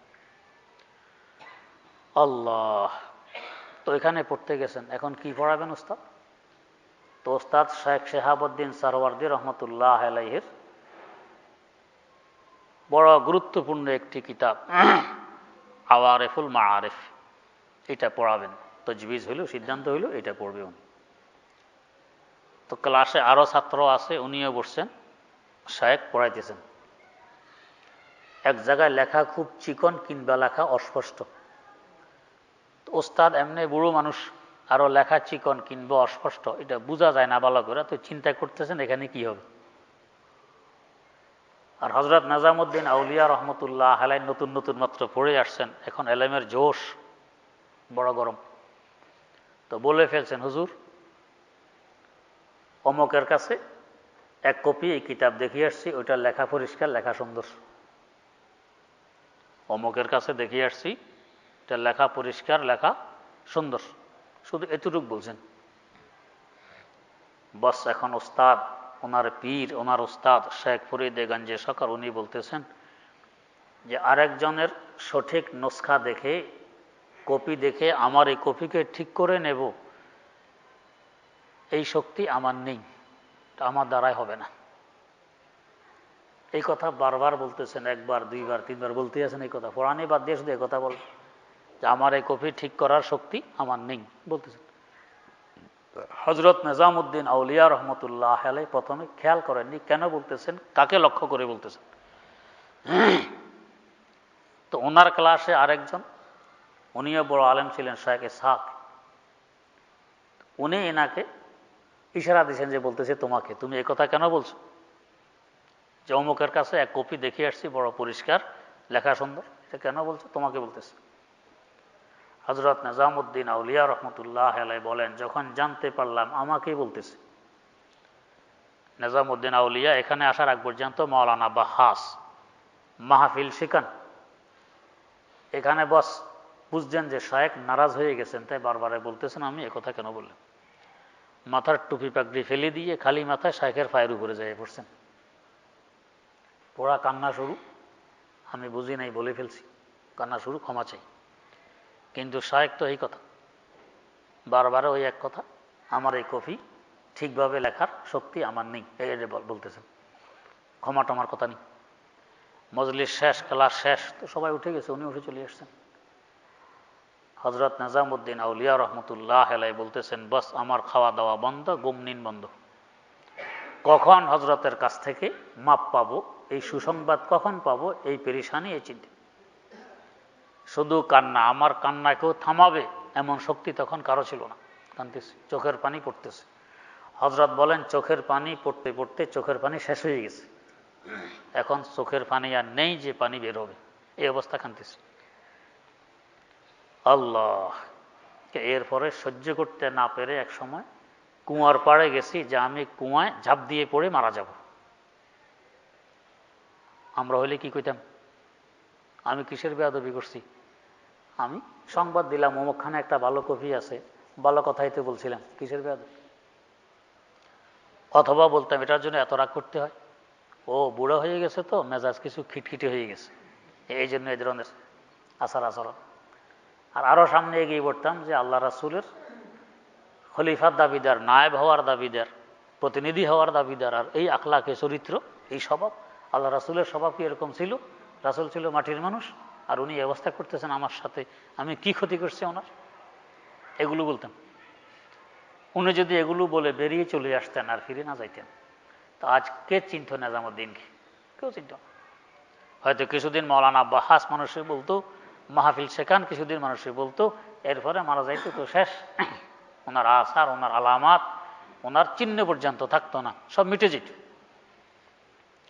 আল্লাহ, তো এখানে পড়তে গেছেন, এখন কি পড়াবেন উস্তাদ? তো উস্তাদ শেখ শেহাবুদ্দিন সরওয়ার্দী রহমতুল্লাহ আলাইহির বড় গুরুত্বপূর্ণ একটি কিতাব আওয়ারিফুল মাআরিফ, এটা পড়াবেন। তজবিজ হইল, সিদ্ধান্ত হইল এটা পড়বে উনি। তো ক্লাসে আরো ছাত্র আছে, উনিও বসছেন, শায়েখ পড়াইতেছেন। এক জায়গায় লেখা খুব চিকন কিংবা লেখা অস্পষ্ট। ওস্তাদ এমনি বুড়ো মানুষ, আরো লেখা চিকন কিংবা অস্পষ্ট, এটা বোঝা যায় না ভালো করে, তো চিন্তা করতেছেন এখানে কি হবে। আর হযরত নিজামউদ্দিন আউলিয়া রহমতুল্লাহ আলাইহি নতুন নতুন মাত্র পড়ে আসছেন, এখন এলেমের জোশ বড় গরম। তো বলে ফেলছেন, হুজুর অমকের কাছে এক কপি এই কিতাব দেখিয়ে আসছি, ওইটার লেখা পরিষ্কার, লেখা সুন্দর। অমকের কাছে দেখিয়ে আসছি, এটা লেখা পরিষ্কার, লেখা সুন্দর, শুধু এতটুকু বলছেন। বস এখন ওস্তাদ, ওনার পীর, ওনার ওস্তাদ শেখ ফরিদ গঞ্জে শকর, উনি বলতেছেন যে আরেকজনের সঠিক নুসখা দেখে, কপি দেখে আমার এই কপিকে ঠিক করে নেব, এই শক্তি আমার নেই, আমার দ্বারাই হবে না। এই কথা বারবার বলতেছেন, একবার দুইবার তিনবার বলতে আছেন এই কথা, পড়ানি বাদ দিয়ে শুধু এই কথা বল যে আমার এই কপি ঠিক করার শক্তি আমার নেই বলতেছেন। হযরত নিজামউদ্দিন আউলিয়া রহমতুল্লাহ আলাইহি প্রথমে খেয়াল করেননি কেন বলতেছেন, কাকে লক্ষ্য করে বলতেছেন। তো ওনার ক্লাসে আরেকজন, উনিও বড় আলেম ছিলেন, শায়েখ ইসহাক, উনি এনাকে ইশারা দিয়েছেন যে বলতেছে তোমাকে, তুমি এই কথা কেন বলছো, যে অমুকের কাছে এক কপি দেখিয়ে আসছি বড় পরিষ্কার, লেখা সুন্দর, এটা কেন বলছো, তোমাকে বলতেছে। হযরত নিজামউদ্দিন আউলিয়া রহমতুল্লাহ আলাইহি বলেন, যখন জানতে পারলাম আমাকেই বলতেছে। নিজামউদ্দিন আউলিয়া এখানে আসার আগ পর্যন্ত মাওলানা বাহাস মাহফিল শিকান, এখানে বস বুঝছেন যে শায়েখ নারাজ হয়ে গেছেন, তাই বারবার বলতেছেন আমি একথা কেন বললাম। মাথার টুপি পাগড়ি ফেলে দিয়ে খালি মাথায় শায়েখের পায়ের উপরে যেয়ে পড়ছেন। পড়া কান্না শুরু, আমি বুঝি নাই বলে ফেলছি, কান্না শুরু, ক্ষমা চাই। কিন্তু শায়েখ তো এই কথা বারবার, ওই এক কথা, আমার এই কপি ঠিকভাবে লেখার শক্তি আমার নেই, এই বলতেছেন, ক্ষমা টমার কথা নেই। মজলিস শেষ, ক্লাস শেষ, তো সবাই উঠে গেছে, উনি উঠে চলে আসছেন। হযরত নিজামউদ্দিন আউলিয়া রহমতুল্লাহ আলাইহি বলতেছেন, বস আমার খাওয়া দাওয়া বন্ধ, ঘুম-নিন বন্ধ, কখন হযরতের কাছ থেকে মাপ পাবো, এই সুসংবাদ কখন পাবো, এই পেরেশানি, এই চিন্তা। শুধু কান্না, আমার কান্নাকেও থামাবে এমন শক্তি তখন কারো ছিল না, কাঁদতেছে, চোখের পানি পড়তেছে। হযরত বলেন চোখের পানি পড়তে পড়তে চোখের পানি শেষ হয়ে গেছে, এখন চোখের পানি আর নেই যে পানি বের হবে, এই অবস্থা কাঁদতেছে। আল্লাহ, এরপরে সহ্য করতে না পেরে এক সময় কুয়ার পাড়ে গেছি যে আমি কুয়ায় ঝাঁপ দিয়ে পড়ে মারা যাব। আমরা হইলে কি কইতাম? আমি কিসের বেয়াদবি করছি? আমি সংবাদ দিলাম অমুকখানে একটা ভালো কফি আছে, ভালো কথাই তো বলছিলাম, কিসের বেয়াদবি? অথবা বলতাম এটার জন্য এত রাগ করতে হয়, ও বুড়ো হয়ে গেছে তো মেজাজ কিছু খিটখিটে হয়ে গেছে, এই জন্য এই ধরনের আচার আচরণ। আর আরো সামনে এগিয়ে পড়তাম যে আল্লাহ রাসূলের খলিফার দাবিদার, নায়েব হওয়ার দাবিদার, প্রতিনিধি হওয়ার দাবিদার, আর এই আখলাকে চরিত্র, এই স্বভাব, আল্লাহ রাসূলের স্বভাব কি এরকম ছিল? রাসূল ছিল মাটির মানুষ, আর উনি অবস্থা করতেছেন আমার সাথে, আমি কি ক্ষতি করছি ওনার? এগুলো বলতাম। উনি যদি এগুলো বলে বেরিয়ে চলে আসতেন আর ফিরে না যাইতেন, তো আজ কে চিনত নিজামুদ্দিনকে? কেউ চিনত না। হয়তো কিছুদিন মৌলানা আব্বাস মানুষে বলতো, মাহফিল শেখান কিছুদিন মানুষে বলতো, এরপরে মারা যাইতো তো শেষ। ওনার আসার, ওনার আলামাত, ওনার চিহ্ন পর্যন্ত থাকতো না, সব মিটে যেত।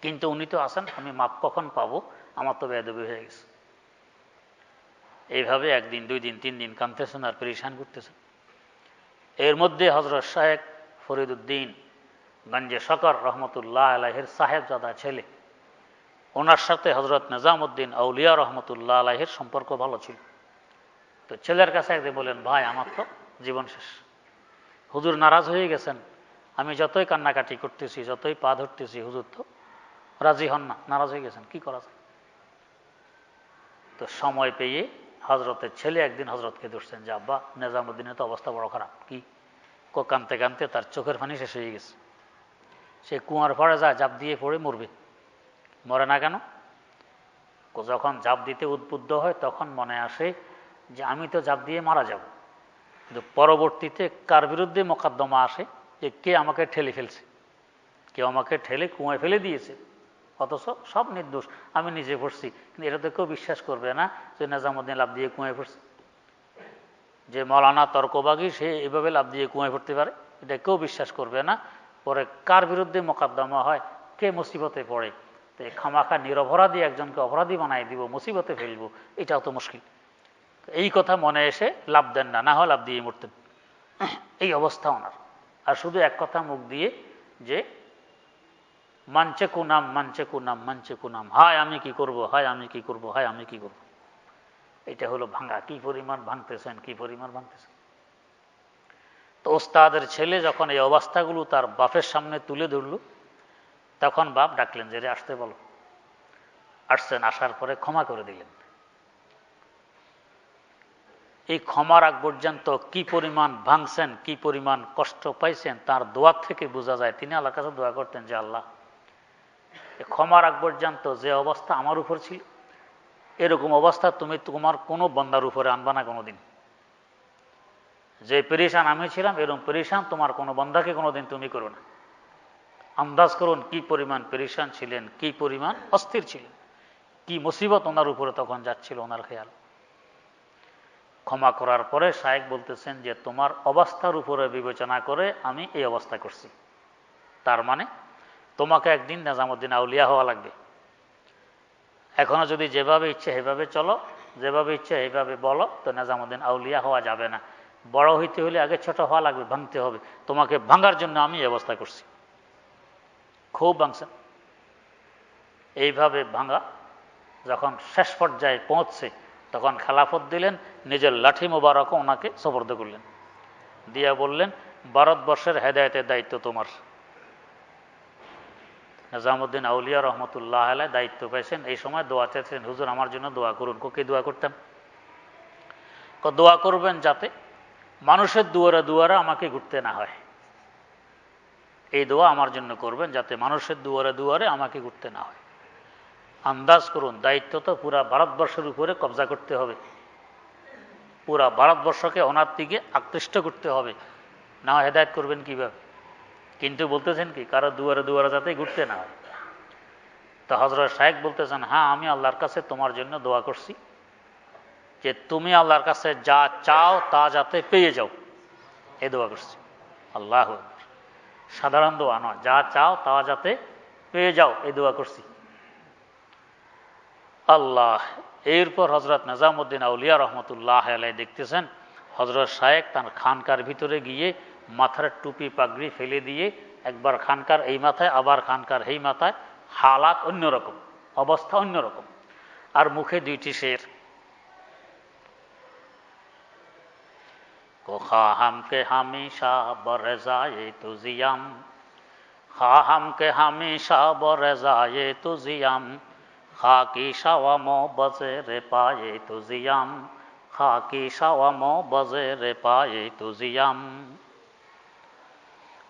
কিন্তু উনি তো আছেন, আমি মাপ কখন পাবো, আমার তো বেয়াদবি হয়ে গেছে। এইভাবে একদিন, 2 দিন, 3 দিন কাঁদতেছেন আর পরেশান করতেছেন। এর মধ্যে হযরত শায়েখ ফরিদউদ্দিন গঞ্জে শকর রহমতুল্লাহ আলাইহির সাহেবজাদা ছেলে, ওনার সাথে হযরত নিজামুদ্দিন আউলিয়া রহমতুল্লাহ আলাইহির সম্পর্ক ভালো ছিল। তো ছেলের কাছে একদিন বলেন, ভাই আমার তো জীবন শেষ, হুজুর নারাজ হয়ে গেছেন, আমি যতই কান্নাকাটি করতেছি, যতই পা ধরতেছি, হুজুর তো রাজি হন না, নারাজ হয়ে গেছেন, কি করা যায়? তো সময় পেয়ে হযরতের ছেলে একদিন হযরতকে ধরছেন যে আব্বা, নিজামুদ্দিনের তো অবস্থা বড় খারাপ। কি? কাঁদতে কাঁদতে তার চোখের পানি শেষ হয়ে গেছে, সে কুয়ার পাড়ে যায়, ঝাঁপ দিয়ে পড়ে মরবে। মরে না কেন? যখন ঝাঁপ দিতে উদ্বুদ্ধ হয় তখন মনে আসে যে আমি তো ঝাঁপ দিয়ে মারা যাব, কিন্তু পরবর্তীতে কার বিরুদ্ধে মোকদ্দমা আসে যে কে আমাকে ঠেলে ফেলছে, কেউ আমাকে ঠেলে কুয়ায় ফেলে দিয়েছে, অথচ সব নির্দোষ, আমি নিজে পড়ছি। কিন্তু এটা তো কেউ বিশ্বাস করবে না যে নিজামুদ্দিন লাফ দিয়ে কুয়ায় পড়ছে। যে মৌলানা তর্কবাগী সে এভাবে লাফ দিয়ে কুয়ায় পড়তে পারে, এটা কেউ বিশ্বাস করবে না। পরে কার বিরুদ্ধে মোকদ্দমা হয়, কে মুসিবতে পড়ে, তো খামাখা নিরপরাধী একজনকে অপরাধী বানাই দিব, মুসিবতে ফেলবো, এটাও তো মুশকিল। এই কথা মনে এসে লাভ দেন না, না হয় লাভ দিয়ে মরতেন। এই অবস্থা ওনার। আর শুধু এক কথা মুখ দিয়ে যে মানচে কুনাম, মানচে কুনাম, মানচে কুনাম, হায় আমি কি করব, হায় আমি কি করব, হায় আমি কি করব। এটা হলো ভাঙা। কি পরিমাণ ভাঙতেছেন, কি পরিমাণ ভাঙতেছেন। তো ওস্তাদের ছেলে যখন এই অবস্থাগুলো তার বাপের সামনে তুলে ধরল, তখন বাপ ডাকলেন যে রে আসতে বলো। আসছেন, আসার পরে ক্ষমা করে দিলেন। এই ক্ষমার আগ পর্যন্ত কি পরিমাণ ভাঙছেন, কি পরিমাণ কষ্ট পাইছেন, তার দোয়া থেকে বোঝা যায়। তিনি আল্লাহর কাছে দোয়া করতেন যে আল্লাহ, ক্ষমার আগ পর্যন্ত যে অবস্থা আমার উপর ছিল, এরকম অবস্থা তুমি তোমার কোনো বন্দার উপরে আনবা না কোনোদিন। যে পেরেশান আমি ছিলাম, এরকম পেরেশান তোমার কোনো বন্দাকে কোনোদিন তুমি করো না। আন্দাজ করুন কি পরিমাণ পেরেশান ছিলেন, কি পরিমাণ অস্থির ছিলেন, কি মুসিবত ওনার উপরে তখন যাচ্ছিল ওনার খেয়াল। ক্ষমা করার পরে শায়েখ বলতেছেন যে তোমার অবস্থার উপরে বিবেচনা করে আমি এই অবস্থা করছি। তার মানে তোমাকে একদিন নিজামুদ্দিন আউলিয়া হওয়া লাগবে। এখনো যদি যেভাবে ইচ্ছে সেভাবে চলো, যেভাবে ইচ্ছে এইভাবে বলো, তো নিজামুদ্দিন আউলিয়া হওয়া যাবে না। বড় হইতে হলে আগে ছোট হওয়া লাগবে, ভাঙতে হবে। তোমাকে ভাঙার জন্য আমি এই অবস্থা করছি। খুব ভাঙছেন। এইভাবে ভাঙা যখন শেষ পর্যায়ে পৌঁছছে, তখন খেলাফত দিলেন, নিজের লাঠি মোবারক ওনাকে সুপর্দ করলেন, দিয়া বললেন ভারতবর্ষের হেদায়েতের দায়িত্ব তোমার। নিজামুদ্দিন আউলিয়া রহমতুল্লাহ আলাইহি দায়িত্ব পেয়েছেন। এই সময় দোয়া চেয়েছেন, হুজুর আমার জন্য দোয়া করুন। কে দোয়া করতাম? দোয়া করবেন যাতে মানুষের দুয়ারে দুয়ারে আমাকে ঘুরতে না হয়। এই দোয়া আমার জন্য করবেন যাতে মানুষের দুয়ারে দুয়ারে আমাকে ঘুরতে না হয়। আন্দাজ করুন, দায়িত্ব তো পুরা ভারতবর্ষের উপরে কবজা করতে হবে, পুরা ভারতবর্ষকে ওনার দিকে আকৃষ্ট করতে হবে, না হেদায়েত করবেন কিভাবে? কিন্তু বলতেছেন কি, কারো দুয়ারে দুয়ারে যাতে ঘুরতে না হয়। তো হযরত শায়েখ বলতেছেন, হ্যাঁ আমি আল্লাহর কাছে তোমার জন্য দোয়া করছি যে তুমি আল্লাহর কাছে যা চাও তা যাতে পেয়ে যাও, এই দোয়া করছি। আল্লাহু আকবার। সাধারণ দোয়া নয়, যা চাও তা যাতে পেয়ে যাও, এই দোয়া করছি। আল্লাহ। এরপর হজরত নিজামুদ্দিন আউলিয়া রহমতুল্লাহ আলাই দেখতেছেন হজরত শায়েখ তার খানকার ভিতরে গিয়ে মাথার টুপি পাগড়ি ফেলে দিয়ে একবার খানকার এই মাথায় আবার খানকার এই মাথায়, হালাত অন্যরকম, অবস্থা অন্যরকম, আর মুখে দুইটি শের, খাহাম কে হামেশা বরজায়ে তুজিয়াম, খাহাম কে হামেশা বরজায়ে তুজিয়াম, খাকি শাওয়ামো বজরে পায়ে তুজিয়াম, খাকি শাওয়ামো বজরে পায়ে তুজিয়াম,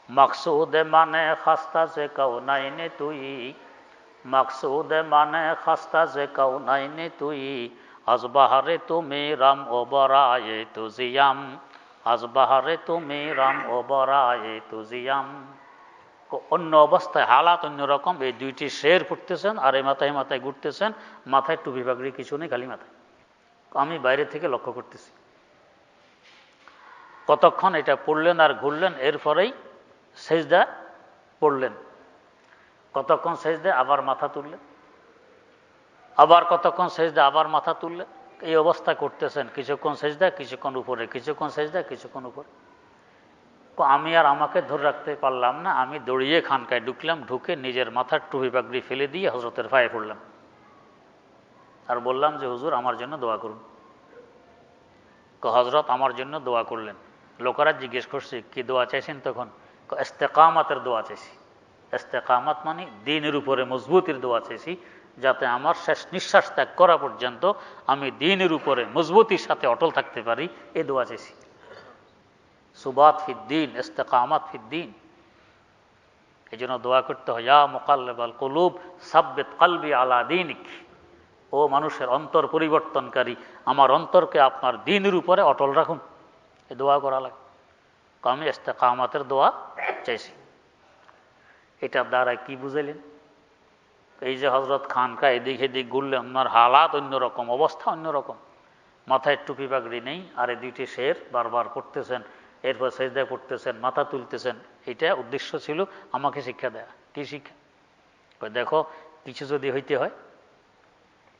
মকসুদ মানে খাস্তা যে কৌনাইনে তুই, মকসুদ মানে খাস্তা যে কৌনাইনে তুই, আজবাহারে তুমি রাম ও বরায়ে তুজিয়াম, আজবাহারে তুমি রাম ও বরায়ে তুজিয়াম। অন্য অবস্থায় হালাত অন্যরকম, এই দুইটি শের ফুটতেছেন আর এই মাথায় মাথায় ঘুরতেছেন, মাথায় টুপি পাগড়ি কিছু নেই, খালি মাথায়। আমি বাইরে থেকে লক্ষ্য করতেছি। কতক্ষণ এটা পড়লেন আর ঘুরলেন, এরপরেই সেজদা পড়লেন। কতক্ষণ সেজদা, আবার মাথা তুললেন, আবার কতক্ষণ সেজদা, আবার মাথা তুললেন। এই অবস্থা করতেছেন, কিছুক্ষণ সেজদা, কিছুক্ষণ উপরে, কিছুক্ষণ সেজদা, কিছুক্ষণ উপরে। আমি আর আমাকে ধরে রাখতে পারলাম না, আমি দৌড়িয়ে খানকায় ঢুকলাম, ঢুকে নিজের মাথার টুপি পাগড়ি ফেলে দিয়ে হজরতের পায়ে পড়লাম আর বললাম যে হুজুর আমার জন্য দোয়া করুন। হজরত আমার জন্য দোয়া করলেন। লোকেরা জিজ্ঞেস করছে কি দোয়া চাইছেন? তখন ইস্তেকামাতের দোয়া চাইছি। ইস্তেকামাত মানে দ্বীনের উপরে মজবুতির দোয়া চাইছি, যাতে আমার শেষ নিঃশ্বাস ত্যাগ করা পর্যন্ত আমি দ্বীনের উপরে মজবুতির সাথে অটল থাকতে পারি, এই দোয়া চাইছি। সুবাত ফিদ্দিন, ইস্তেকামাত ফিদ্দিন। এই জন্য দোয়া করতে হয়, ইয়া মুকাল্লিবাল কুলুব সাব্বিত কলবি আলা দীনিক। ও মানুষের অন্তর পরিবর্তনকারী, আমার অন্তরকে আপনার দ্বীনের উপরে অটল রাখুন। এই দোয়া করা লাগে। আমি ইস্তেকামাতের দোয়া চাইছি। এটার দ্বারা কি বুঝাইলেন? এই যে হজরত খানকা এদিক এদিক ঘুরলেন, ওনার হালাত অন্যরকম, অবস্থা অন্যরকম, মাথায় টুপি পাগড়ি নেই, আর এই দুইটি শের বারবার পড়তেছেন, এরপর সেজদায় পড়তেছেন, মাথা তুলতেছেন। এটা উদ্দেশ্য ছিল আমাকে শিক্ষা দেয়া। কি শিক্ষা? দেখো, কিছু যদি হইতে হয়,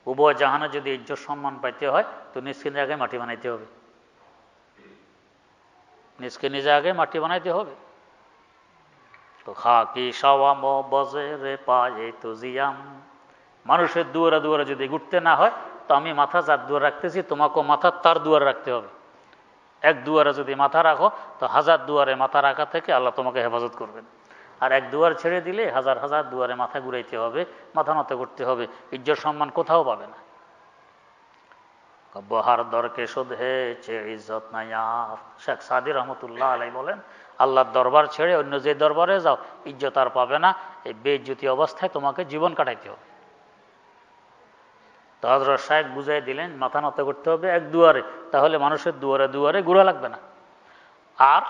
উভয় জাহানে যদি ইজ্জত সম্মান পাইতে হয়, তো নিজকে নিজে আগে মাটি বানাইতে হবে, নিজকে নিজে আগে মাটি বানাইতে হবে। তো খাকি শাওয়াম বজরে পায়ে তুজিয়াম। মানুষের দুয়ারে দুয়ারে যদি ঘুরতে না হয়, তো আমি মাথা যার দুয়ারে রাখতেছি, তোমাকেও মাথা তার দুয়ারে রাখতে হবে। এক দুয়ারে যদি মাথা রাখো, তো হাজার দুয়ারে মাথা রাখা থেকে আল্লাহ তোমাকে হেফাজত করবেন। আর এক দুয়ার ছেড়ে দিলে হাজার হাজার দুয়ারে মাথা ঘুরাইতে হবে, মাথা নত করতে হবে, ইজ্জত সম্মান কোথাও পাবে না। বহার দরকে শোধেছে ইজ্জত নাই আর। শেখ সাদি রহমতুল্লাহ আলাই বলেন, আল্লাহর দরবার ছেড়ে অন্য যে দরবারে যাও, ইজ্জত আর পাবে না। এই বেইজ্জতি অবস্থায় তোমাকে জীবন কাটাইতে হবে। তো হযরত শায়েখ বুঝাই দিলেন, মাথা নত করতে হবে এক দুয়ারে, তাহলে মানুষের দুয়ারে দুয়ারে ঘুরা লাগবে না। আর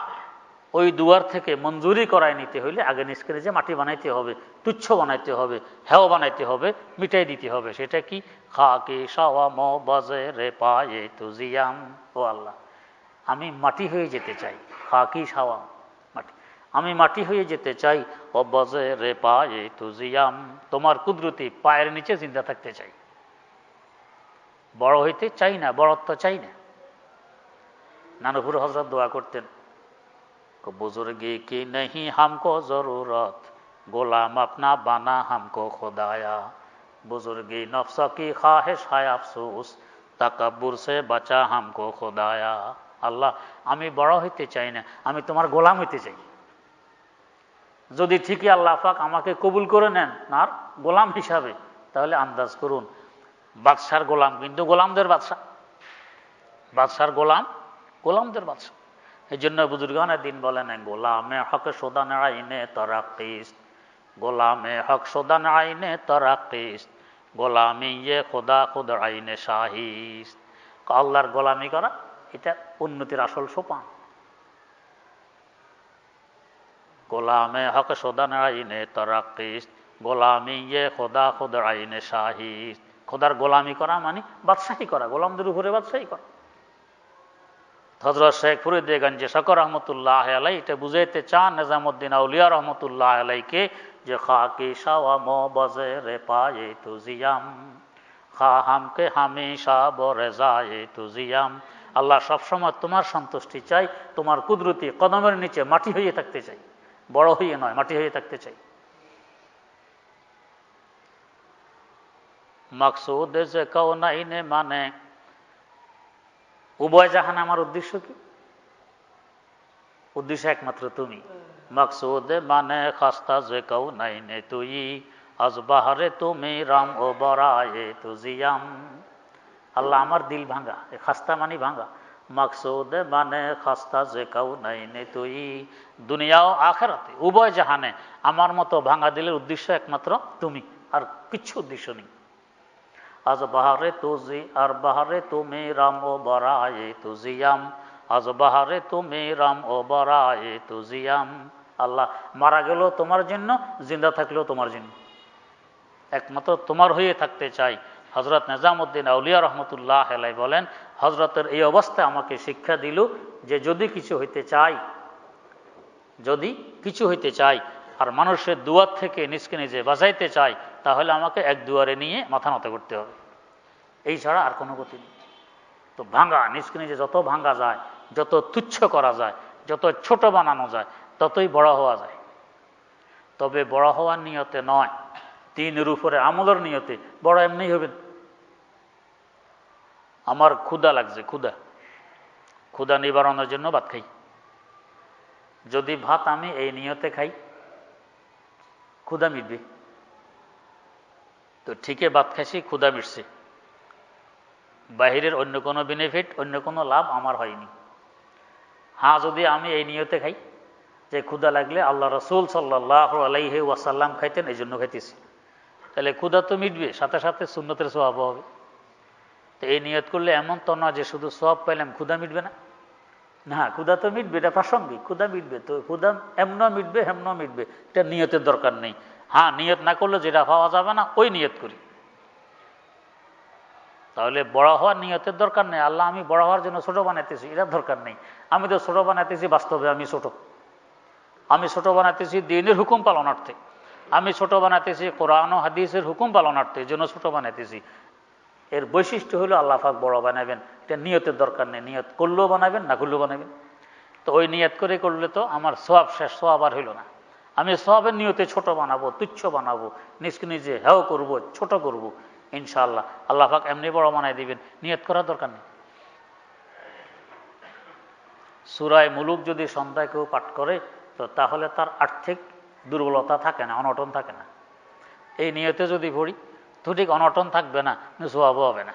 ওই দুয়ার থেকে মঞ্জুরি করায় নিতে হইলে আগে নিজকে নিজে মাটি বানাইতে হবে, তুচ্ছ বানাইতে হবে, হেও বানাইতে হবে, মিটাই দিতে হবে। সেটা কি? খাকি শাওয়াম বজরে পায়ে তুজিয়াম। ও আল্লাহ, আমি মাটি হয়ে যেতে চাই। খাকি শাওয়াম, মাটি। আমি মাটি হয়ে যেতে চাই। ও বজরে পায়ে তুজিয়াম, তোমার কুদরতি পায়ের নিচে জিন্দা থাকতে চাই। বড় হইতে চাই না, বড়ত্ব চাই না। নানপুর হযরত দোয়া করতেন, বুজুর্গি কি नहीं हमको जरूरत, गोलाम अपना बना हमको खुदाया, बुजुर्गी नफ्स की ख्वाहिश है अफसोस, तकब्बुर से बचा हमको खुदाया। আল্লাহ, আমি বড় হইতে চাই না, আমি তোমার গোলাম হইতে চাই। যদি ঠিকই আল্লাহ পাক আমাকে কবুল করে নেন আর গোলাম হিসাবে, তাহলে আন্দাজ করুন, বাদশার গোলাম কিন্তু গোলামদের বাদশা, বাদশার গোলাম গোলামদের বাদশা। এই জন্য বুজুর্গানে দিন বলেন, গোলামে হক সোদান আইনে তরাকিস, গোলামে হক সোদান আইনে তরাকিস, গোলামি ইয়ে খোদা খুদ আইনে শাহিস। আল্লাহর গোলামি করা এটা উন্নতির আসল সোপান। গোলামে হক সোদান আইনে তরাকিস, গোলামি ইয়ে খোদা খুদ আইনে শাহিস। খোদার গোলামি করা মানে বাদশাহী করা, গোলামদের উপরে বাদশাহী করা। হযরত শেখ ফরিদগঞ্জ শকর রহমতুল্লাহ আলাই এটা বুঝাইতে চান নিজামুদ্দিন আউলিয়া রহমতুল্লাহ আলাইকে যে খাকি শাওয়া মোবাজে রে পায়ে তুজিয়াম খা হামকে হামেশা বরেজায়ে তুজিয়াম। আল্লাহ সবসময় তোমার সন্তুষ্টি চাই, তোমার কুদরতি কদমের নিচে মাটি হয়ে থাকতে চাই, বড় হয়ে নয়, মাটি হয়ে থাকতে চাই। মাকসুদ যে কাউনাইনে মানে উভয় জাহান আমার উদ্দেশ্য কি? উদ্দেশ্য একমাত্র তুমি। মাকসুদ মানে খাস্তা যে কাউনাইনে তুই আজ বাহারে তুমি রাম ও বরায়ে তুজিয়াম। আল্লাহ আমার দিল ভাঙা, খাস্তা মানি ভাঙা। মাকসুদ মানে খাস্তা যে কাউনাইনে তুই, দুনিয়া ও আখিরাতে উভয় জাহানে আমার মতো ভাঙা দিলের উদ্দেশ্য একমাত্র তুমি, আর কিচ্ছু উদ্দেশ্য নেই। আজ বাহারে তুজি আর বাহারে তুমি রাম ও বরায়ে তুজিয়াম, আজ বাহারে তুমি রাম ও বরায়ে তুজিয়াম। আল্লাহ মারা গেল তোমার জন্য, জিন্দা থাকলেও তোমার জন্য, একমাত্র তোমার হয়ে থাকতে চাই। হযরত নিজামুদ্দিন আউলিয়া রহমতুল্লাহ আলাই বলেন, হযরতের এই অবস্থায় আমাকে শিক্ষা দিল যে যদি কিছু হইতে চাই, যদি কিছু হইতে চাই আর মানুষের দুয়ার থেকে নিজকে নিজে বাঁচাইতে চাই, তাহলে আমাকে এক দুয়ারে নিয়ে মাথা নত করতে হবে, এই ছাড়া আর কোনো গতি নেই। তো ভাঙা, নিজকে নিজে যত ভাঙা যায়, যত তুচ্ছ করা যায়, যত ছোট বানানো যায়, ততই বড় হওয়া যায়। তবে বড় হওয়ার নিয়তে নয়, দিনের উপরে আমলের নিয়তে বড় এমনি হবে। আমার ক্ষুধা লাগছে, ক্ষুধা নিবারণের জন্য ভাত খাই। যদি ভাত আমি এই নিয়তে খাই, ক্ষুধা মিটবে। তো ঠিকই ভাত খাইছি, ক্ষুধা মিটছে, বাহিরের অন্য কোনো বেনিফিট, অন্য কোনো লাভ আমার হয়নি। হ্যাঁ, যদি আমি এই নিয়তে খাই যে ক্ষুধা লাগলে আল্লাহ রসুল সাল্লাল্লাহু আলাইহি ওয়াসাল্লাম খাইতেন, এই জন্য খাইতেছি, তাহলে ক্ষুধা তো মিটবে, সাথে সাথে সুন্নতের সওয়াব হবে। তো এই নিয়ত করলে এমন তো না যে শুধু সওয়াব পাইলাম, ক্ষুধা মিটবে না। না, ক্ষুধা তো মিটবে, এটা প্রাসঙ্গিক, ক্ষুধা মিটবে। তো ক্ষুধা এমনও মিটবে, হেমনও মিটবে, এটা নিয়তের দরকার নেই। হ্যাঁ, নিয়ত না করলে যেটা পাওয়া যাবে না ওই নিয়ত করি, তাহলে বড় হওয়ার নিয়তের দরকার নেই। আল্লাহ আমি বড় হওয়ার জন্য ছোট বানাইতেছি, এটার দরকার নেই। আমি তো ছোট বানাইতেছি বাস্তবে আমি ছোট, আমি ছোট বানাইতেছি দ্বীনের হুকুম পালনার্থে, আমি ছোট বানাইতেছি কোরআন ও হাদিসের হুকুম পালনার্থে, এই জন্য ছোট বানাইতেছি। এর বৈশিষ্ট্য হলো আল্লাহ পাক বড় বানাবেন, এটা নিয়তের দরকার নেই। নিয়ত করলেও বানাবেন, না করলেও বানাবেন। তো ওই নিয়ত করে করলে তো আমার সওয়াব শেষ, সওয়াব আর হইল না। আমি সওয়াবের নিয়তে ছোট বানাবো, তুচ্ছ বানাবো, নিজকে নিজে হেও করব, ছোট করব, ইনশাআল্লাহ আল্লাহ পাক এমনি বড় বানাই দিবেন। নিয়ত করার দরকার নেই। সূরা মুলুক যদি সন্ধ্যায় কেউ পাঠ করে, তো তাহলে তার আর্থিক দুর্বলতা থাকে না, অনটন থাকে না। এই নিয়তে যদি পড়ি তো ঠিক অনটন থাকবে না, সওয়াবও হবে না।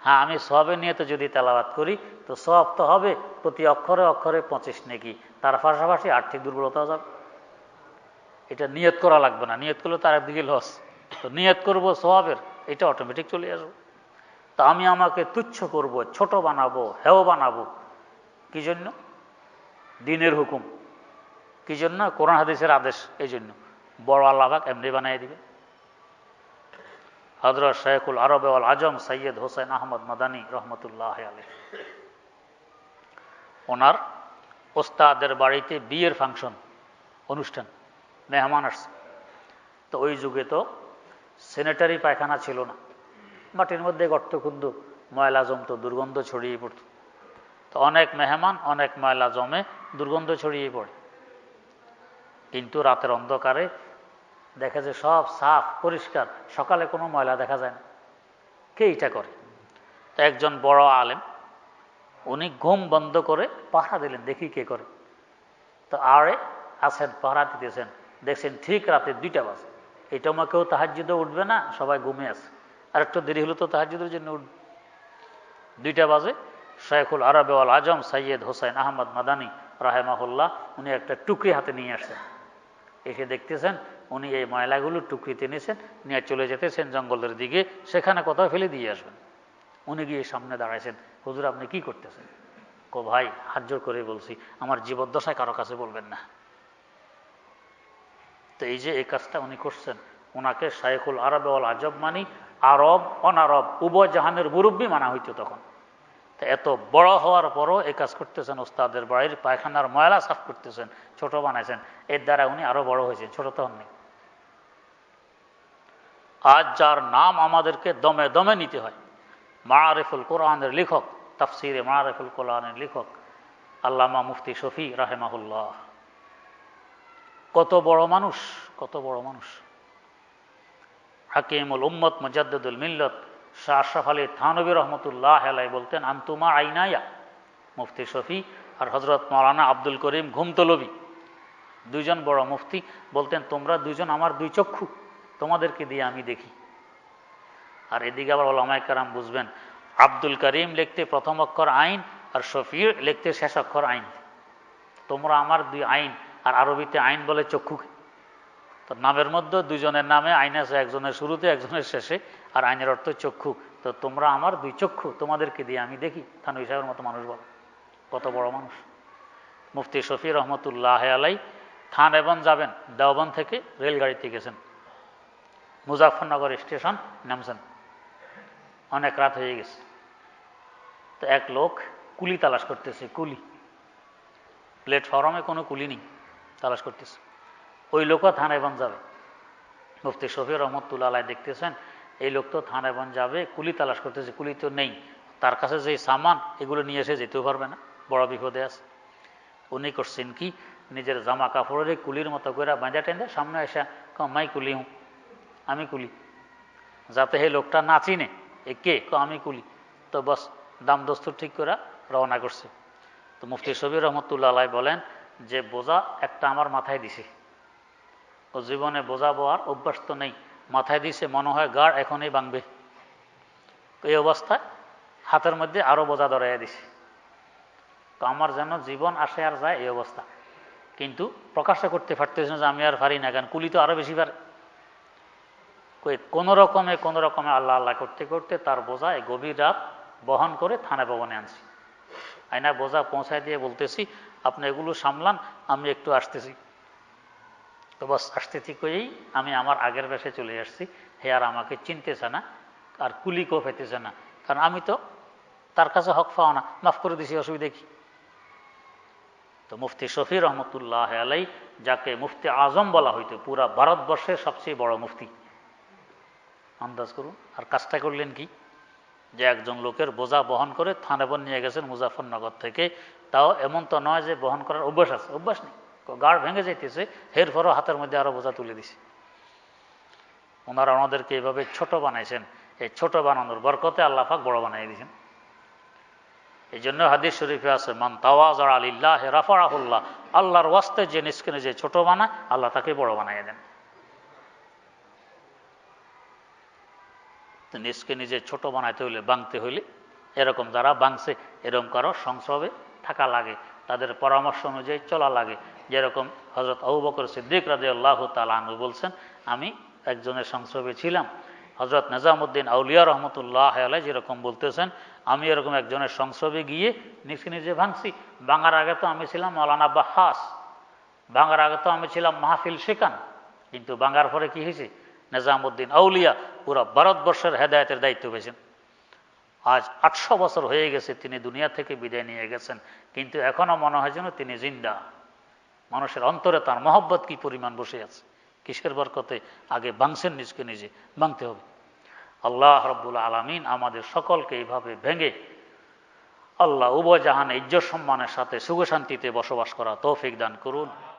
হ্যাঁ, আমি সওয়াবের নিয়তে যদি তেলাওয়াত করি তো সওয়াব তো হবে, প্রতি অক্ষরে অক্ষরে 25 নেকি, তার পাশাপাশি আর্থিক দুর্বলতাও যাবে। এটা নিয়ত করা লাগবে না, নিয়ত করলে তার একদিকে লস। তো নিয়ত করবো সওয়াবের, এটা অটোমেটিক চলে আসবো। তো আমি আমাকে তুচ্ছ করব, ছোট বানাবো, হেও বানাবো, কি জন্য? দ্বীনের হুকুম, কি জন্য? কোরআন হাদিসের আদেশ, এই জন্য বড় আল্লাহ পাক এমনি বানিয়ে দিবে। হযরত শাইখুল আরব ওয়াল আজম সৈয়দ হোসেন আহমদ মাদানী রহমতুল্লাহ আলাইহি, ওনার ওস্তাদের বাড়িতে বিয়ের ফাংশন, অনুষ্ঠান, মেহমান আসছে। তো ওই যুগে তো স্যানিটারি পায়খানা ছিল না, মাটির মধ্যে গর্ত খুদ্দ, ময়লা জমতো, দুর্গন্ধ ছড়িয়ে পড়ত। তো অনেক মেহমান, অনেক ময়লা জমে, দুর্গন্ধ ছড়িয়ে পড়ে। কিন্তু রাতের অন্ধকারে দেখে যে সব সাফ পরিষ্কার, সকালে কোনো ময়লা দেখা যায় না। কে এটা করে? তো একজন বড় আলেম, উনি ঘুম বন্ধ করে পাহারা দিলেন, দেখি কে করে। তো আরে আছেন, পাহারা দিতেছেন, দেখছেন ঠিক রাতে 2টা বাজে। এটা আমার কেউ তাহাজ্জুদে উঠবে না, সবাই ঘুমে আছে, আর একটু দেরি হলো তো তাহাজ্জুদের জন্য উঠবে। 2টা বাজে শাইখুল আরব ওয়াল আজম সৈয়দ হোসেন আহমদ মাদানী রাহেমাহুল্লাহ, উনি একটা টুকরি হাতে নিয়ে আসছেন। এসে দেখতেছেন উনি এই ময়লাগুলো টুকরিতে নিয়েছেন, নিয়ে চলে যেতেছেন জঙ্গলের দিকে, সেখানে কোথাও ফেলে দিয়ে আসবেন। উনি গিয়ে সামনে দাঁড়াইছেন, হুজুর আপনি কি করতেছেন? কো ভাই, হাত জোর করে বলছি, আমার জীবদ্দশায় কারো কাছে বলবেন না। তো এই যে এই কাজটা উনি করছেন, ওনাকে শাইখুল আরব ওয়াল আজম মানি আরব অনারব উভয় জাহানের মুরব্বী মানা হইতো তখন। তো এত বড় হওয়ার পরও এই কাজ করতেছেন, ওস্তাদের বাড়ির পায়খানার ময়লা সাফ করতেছেন, ছোট বানাইছেন, এর দ্বারা উনি আরো বড় হয়েছেন, ছোট তো হননি। আজ যার নাম আমাদেরকে দমে দমে নিতে হয়, মাআরিফুল কোরআনের লেখক, তাফসিরে মাআরিফুল কোরআনের লেখক আল্লামা মুফতি শফি রাহেমাহুল্লাহ। কত বড় মানুষ, কত বড় মানুষ। হাকিমুল উম্মত মুজাদ্দিদুল মিল্লত শাহ আশরাফ আলী থানভী রহমতুল্লাহ আলাইহি বলতেন, আনতুমা আইনায়া, মুফতি শফি আর হযরত মাওলানা আব্দুল করিম ঘুমতলবী, দুইজন বড় মুফতি বলতেন, তোমরা দুইজন আমার দুই চক্ষু, তোমাদেরকে দিয়ে আমি দেখি। আর এদিকে আবার ওলামায়ে কেরাম বুঝবেন, আব্দুল করিম লিখতে প্রথম অক্ষর আইন আর শফি লিখতে শেষ অক্ষর আইন, তোমরা আমার দুই আইন। আর আরবিতে আইন বলে চক্ষুকে। তো নামের মধ্যে দুইজনের নামে আইন আছে, একজনের শুরুতে একজনের শেষে, আর আইনের অর্থ চক্ষু। তো তোমরা আমার দুই চক্ষু, তোমাদেরকে দিয়ে আমি দেখি। থানভী সাহেবের মতো মানুষ বলে, কত বড় মানুষ। মুফতি শফি রহমতুল্লাহ আলাই থানবন যাবেন, দেওবন্দ থেকে রেলগাড়িতে গেছেন, মুজাফফরনগর স্টেশন নামছেন, অনেক রাত হয়ে গেছে। তো এক লোক কুলি তালাশ করতেছে, কুলি, প্ল্যাটফর্মে কোনো কুলি নেই, তালাশ করতেছে। ওই লোকও থানায়বন যাবে। মুফতি শফি রহমতুল্লাহ আলাই দেখতেছেন এই লোক তো থানায়বন যাবে, কুলি তালাশ করতেছে, কুলি তো নেই, তার কাছে যে সামান এগুলো নিয়ে এসে যেতেও পারবে না, বড় বিপদে আছে। উনি করছেন কি, নিজের জামা কাপড়ের কুলির মতো করে বাঁধা টেঁধে সামনে এসে মাই কুলি হুঁ, আমি কুলি, যাতে হে লোকটা না চিনে এ কে, আমি কুলি। তো বস দাম দস্তুর ঠিক করে রওনা করছে। তো মুফতি শফি রহমতুল্লাহ আলাই বলেন যে বোঝা একটা আমার মাথায় দিছে, ও জীবনে বোঝা বোয়ার অভ্যাস তো নেই, মাথায় দিছে, মনে হয় গাড় এখনই ভাঙবে। এই অবস্থায় হাতের মধ্যে আরো বোঝা ধরাইয়া দিছে। তো আমার যেন জীবন আসে আর যায় এই অবস্থা, কিন্তু প্রকাশটা করতে পারতেছে না যে আমি আর পারি না, কারণ কুলি তো আরো বেশি পারে। কোনো রকমে আল্লাহ আল্লাহ করতে করতে তার বোঝা এই গভীর রাত বহন করে থানা ভবনে আনছি। আয়না বোঝা পৌঁছায় দিয়ে বলতেছি, আপনি এগুলো সামলান, আমি একটু আসতেছি। তো বস আসতে ঠিক হয়েই আমি আমার আগের বেশে চলে আসছি। হে আর আমাকে চিনতেছে না, আর কুলিকেও পেতেছে না, কারণ আমি তো তার কাছে হক পাওয়া না, মাফ করে দিছি, অসুবিধা কি। তো মুফতি শফি রহমতুল্লাহ আলাই, যাকে মুফতি আজম বলা হইতো, পুরা ভারতবর্ষের সবচেয়ে বড় মুফতি, আন্দাজ করুন। আর কাজটা করলেন কি, যে একজন লোকের বোঝা বহন করে থানেবন নিয়ে গেছেন মুজাফফরনগর থেকে। তাও এমন তো নয় যে বহন করার অভ্যাস আছে, অভ্যাস নেই, গাড় ভেঙে যাইতেছে, এরপরও হাতের মধ্যে আরো বোঝা তুলে দিছে। ওনারা ওনাদেরকে এইভাবে ছোট বানাইছেন, এই ছোট বানানোর বরকতে আল্লাহ পাক বড় বানাই দিয়েছেন। এই জন্য হাদিস শরীফে আছে, মান তাওয়াযা লিল্লাহ রাফাআহুল্লাহ, আল্লাহর ওয়াস্তে যে নিজকে নিজে ছোট বানায় আল্লাহ তাকে বড় বানাইয়া দেন। নিজকে নিজে ছোট বানাইতে হইলে, বাংতে হইলে এরকম যারা বাংছে এরকম কারো সংসর্গে থাকা লাগে, তাদের পরামর্শ অনুযায়ী চলা লাগে। যেরকম হযরত আবু বকর সিদ্দিক রাদিয়াল্লাহু তাআলা আনহু বলছেন, আমি একজনের সংসর্গে ছিলাম। হযরত নিজামউদ্দিন আউলিয়া রহমতুল্লাহ আলাইহি যেরকম বলতেছেন, আমি এরকম একজনের সংসর্গে গিয়ে নিজকে নিজে ভাঙছি। ভাঙার আগে তো আমি ছিলাম মাওলানা বাহাস, ভাঙার আগে তো আমি ছিলাম মাহফিল শেখান, কিন্তু ভাঙার পরে কি হয়েছে, নিজামউদ্দিন আউলিয়া পুরো ভারতবর্ষের হেদায়েতের দায়িত্ব পেয়েছেন। আজ 800 বছর হয়ে গেছে তিনি দুনিয়া থেকে বিদায় নিয়ে গেছেন, কিন্তু এখনো মনে হয় যেন তিনি জিন্দা। মানুষের অন্তরে তার মহব্বত কি পরিমাণ বসে আছে, কিসের বরকতে আগে ভাঙছেন নিজকে নিজে, ভাঙতে হবে। আল্লাহ রাব্বুল আলামিন আমাদের সকলকে এইভাবে ভেঙে আল্লাহ উভয় জাহানে ইজ্জত সম্মানের সাথে সুখ শান্তিতে বসবাস করা তৌফিক দান করুন।